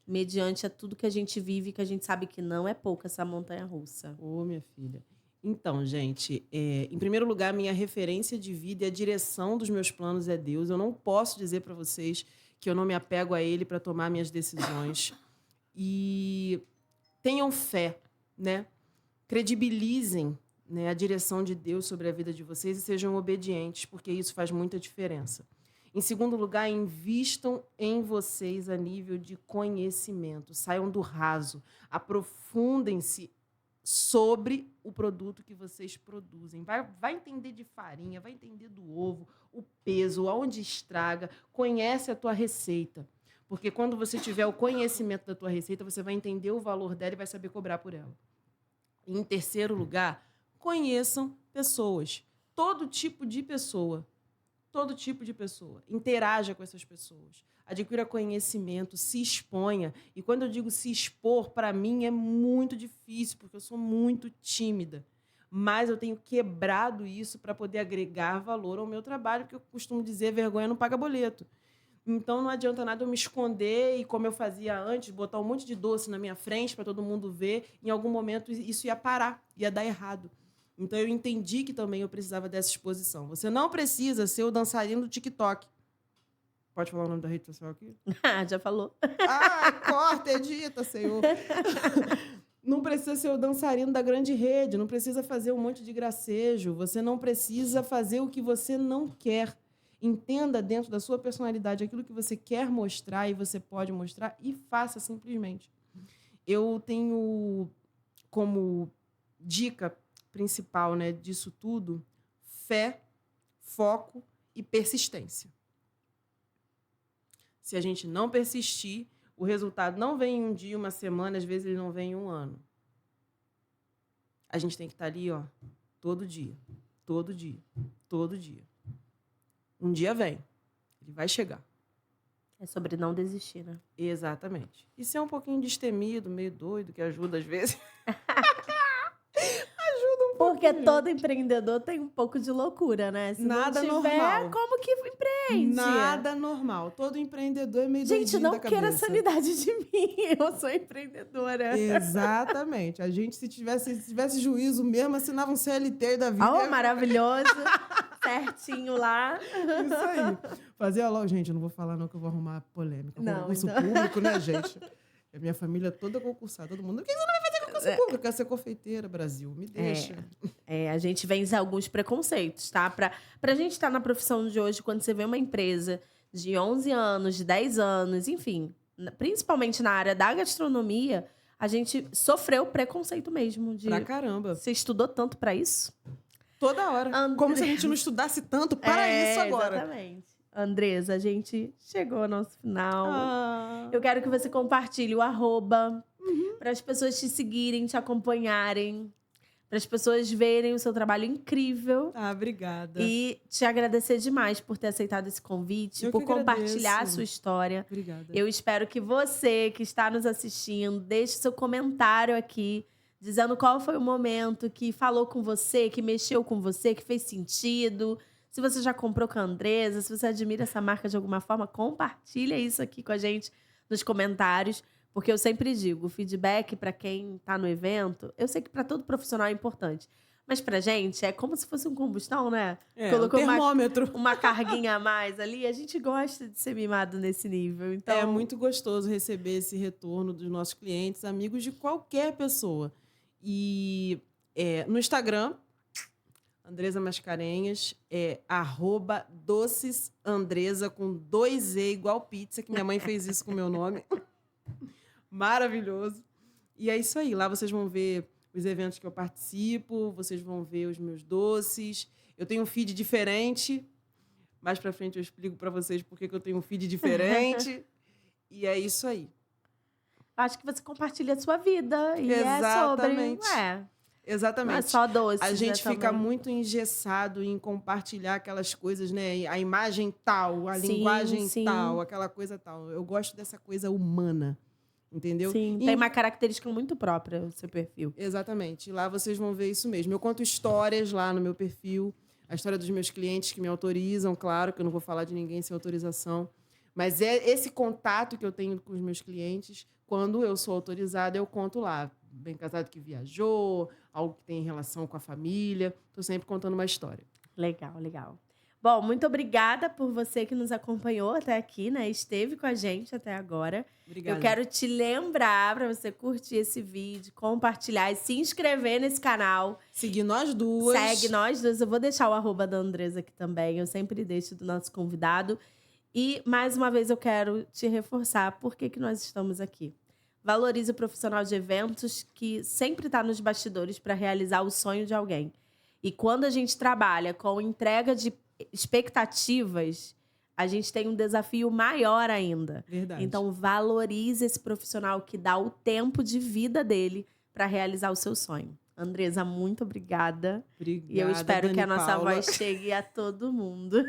mediante a tudo que a gente vive, que a gente sabe que não é pouco essa montanha-russa. Minha filha. Então, gente, em primeiro lugar, minha referência de vida e a direção dos meus planos é Deus. Eu não posso dizer para vocês que eu não me apego a Ele para tomar minhas decisões. E tenham fé, né? Credibilizem, né, a direção de Deus sobre a vida de vocês e sejam obedientes, porque isso faz muita diferença. Em segundo lugar, invistam em vocês a nível de conhecimento. Saiam do raso. Aprofundem-se sobre o produto que vocês produzem. Vai entender de farinha, vai entender do ovo, o peso, aonde estraga. Conhece a tua receita. Porque quando você tiver o conhecimento da tua receita, você vai entender o valor dela e vai saber cobrar por ela. E, em terceiro lugar, conheçam pessoas. Todo tipo de pessoa. Todo tipo de pessoa. Interaja com essas pessoas. Adquira conhecimento, se exponha. E quando eu digo se expor, para mim é muito difícil, porque eu sou muito tímida. Mas eu tenho quebrado isso para poder agregar valor ao meu trabalho, porque eu costumo dizer, vergonha não paga boleto. Então não adianta nada eu me esconder e, como eu fazia antes, botar um monte de doce na minha frente para todo mundo ver. Em algum momento isso ia parar, ia dar errado. Então eu entendi que também eu precisava dessa exposição. Você não precisa ser o dançarino do TikTok. Pode falar o nome da rede social aqui? Já falou. Corta, edita, Senhor. Não precisa ser o dançarino da grande rede, não precisa fazer um monte de gracejo, você não precisa fazer o que você não quer. Entenda dentro da sua personalidade aquilo que você quer mostrar e você pode mostrar e faça simplesmente. Eu tenho como dica principal, né, disso tudo, fé, foco e persistência. Se a gente não persistir, o resultado não vem em um dia, uma semana, às vezes ele não vem em um ano. A gente tem que estar ali, todo dia, todo dia, todo dia. Um dia vem, ele vai chegar. É sobre não desistir, né? Exatamente. E ser um pouquinho destemido, meio doido, que ajuda às vezes. Porque pouquinho. todo empreendedor tem um pouco de loucura, né? Se Nada não tiver, normal. como que empreende? Nada normal. Todo empreendedor é meio Gente, doidinho não da queira cabeça. sanidade de mim. Eu sou empreendedora. Exatamente. A gente, se tivesse juízo mesmo, assinava um CLT da vida. Oh, maravilhoso. Certinho lá. Isso aí. Fazia logo, gente, eu não vou falar não que eu vou arrumar polêmica. Não, Concurso então. público, né, gente? A minha família toda concursada, todo mundo. Por que você não vai fazer concurso público? Eu quero ser confeiteira, Brasil. Me deixa. A gente vence alguns preconceitos, tá? Pra gente estar na profissão de hoje, quando você vê uma empresa de 11 anos, de 10 anos, enfim, principalmente na área da gastronomia, a gente sofreu preconceito mesmo. Pra caramba. Você estudou tanto pra isso? Toda hora. Como se a gente não estudasse tanto para isso agora. Exatamente. Andresa, a gente chegou ao nosso final. Ah. Eu quero que você compartilhe o @ para as pessoas te seguirem, te acompanharem, para as pessoas verem o seu trabalho incrível. Ah, obrigada. E te agradecer demais por ter aceitado esse convite, Eu por que compartilhar a agradeço. sua história. Obrigada. Eu espero que você que está nos assistindo deixe seu comentário aqui, dizendo qual foi o momento que falou com você, que mexeu com você, que fez sentido. Se você já comprou com a Andresa, se você admira essa marca de alguma forma, compartilha isso aqui com a gente nos comentários. Porque eu sempre digo, o feedback para quem está no evento, eu sei que para todo profissional é importante. Mas pra gente é como se fosse um combustão, né? Colocou um termômetro. Uma carguinha a mais ali. A gente gosta de ser mimado nesse nível. Então... É muito gostoso receber esse retorno dos nossos clientes, amigos de qualquer pessoa. E no Instagram, Andresa Mascarenhas, @docesandresa com 2 E igual pizza, que minha mãe fez isso com o meu nome. Maravilhoso. E é isso aí. Lá vocês vão ver os eventos que eu participo, vocês vão ver os meus doces. Eu tenho um feed diferente. Mais pra frente eu explico pra vocês por que eu tenho um feed diferente. E é isso aí. Acho que você compartilha a sua vida. E Exatamente. é sobre... Exatamente. Não é só doces, A gente né, fica também. muito engessado em compartilhar aquelas coisas, né? A imagem tal, a linguagem sim. tal, aquela coisa tal. Eu gosto dessa coisa humana, entendeu? Sim, tem uma característica muito própria no seu perfil. Exatamente. Lá vocês vão ver isso mesmo. Eu conto histórias lá no meu perfil, a história dos meus clientes que me autorizam, claro, que eu não vou falar de ninguém sem autorização. Mas é esse contato que eu tenho com os meus clientes, quando eu sou autorizada, eu conto lá. Bem casado que viajou, algo que tem relação com a família. Estou sempre contando uma história. Legal, legal. Bom, muito obrigada por você que nos acompanhou até aqui, né? Esteve com a gente até agora. Obrigada. Eu quero te lembrar para você curtir esse vídeo, compartilhar e se inscrever nesse canal. Seguir nós duas. Segue nós duas. Eu vou deixar o @ da Andresa aqui também. Eu sempre deixo do nosso convidado. E, mais uma vez, eu quero te reforçar por que nós estamos aqui. Valorize o profissional de eventos que sempre está nos bastidores para realizar o sonho de alguém. E quando a gente trabalha com entrega de expectativas, a gente tem um desafio maior ainda. Verdade. Então, valorize esse profissional que dá o tempo de vida dele para realizar o seu sonho. Andresa, muito obrigada. Obrigada, E eu espero Dani que a nossa Paula. voz chegue a todo mundo.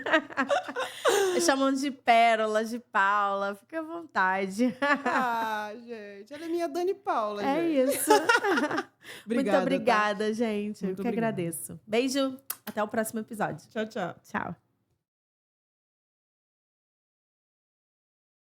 Chamam de Pérola, de Paula. Fica à vontade. Ah, gente. Ela é minha Dani Paula, É gente. isso. Obrigada, Muito obrigada, gente. Muito eu que obrigada. agradeço. Beijo. Até o próximo episódio. Tchau, tchau. Tchau.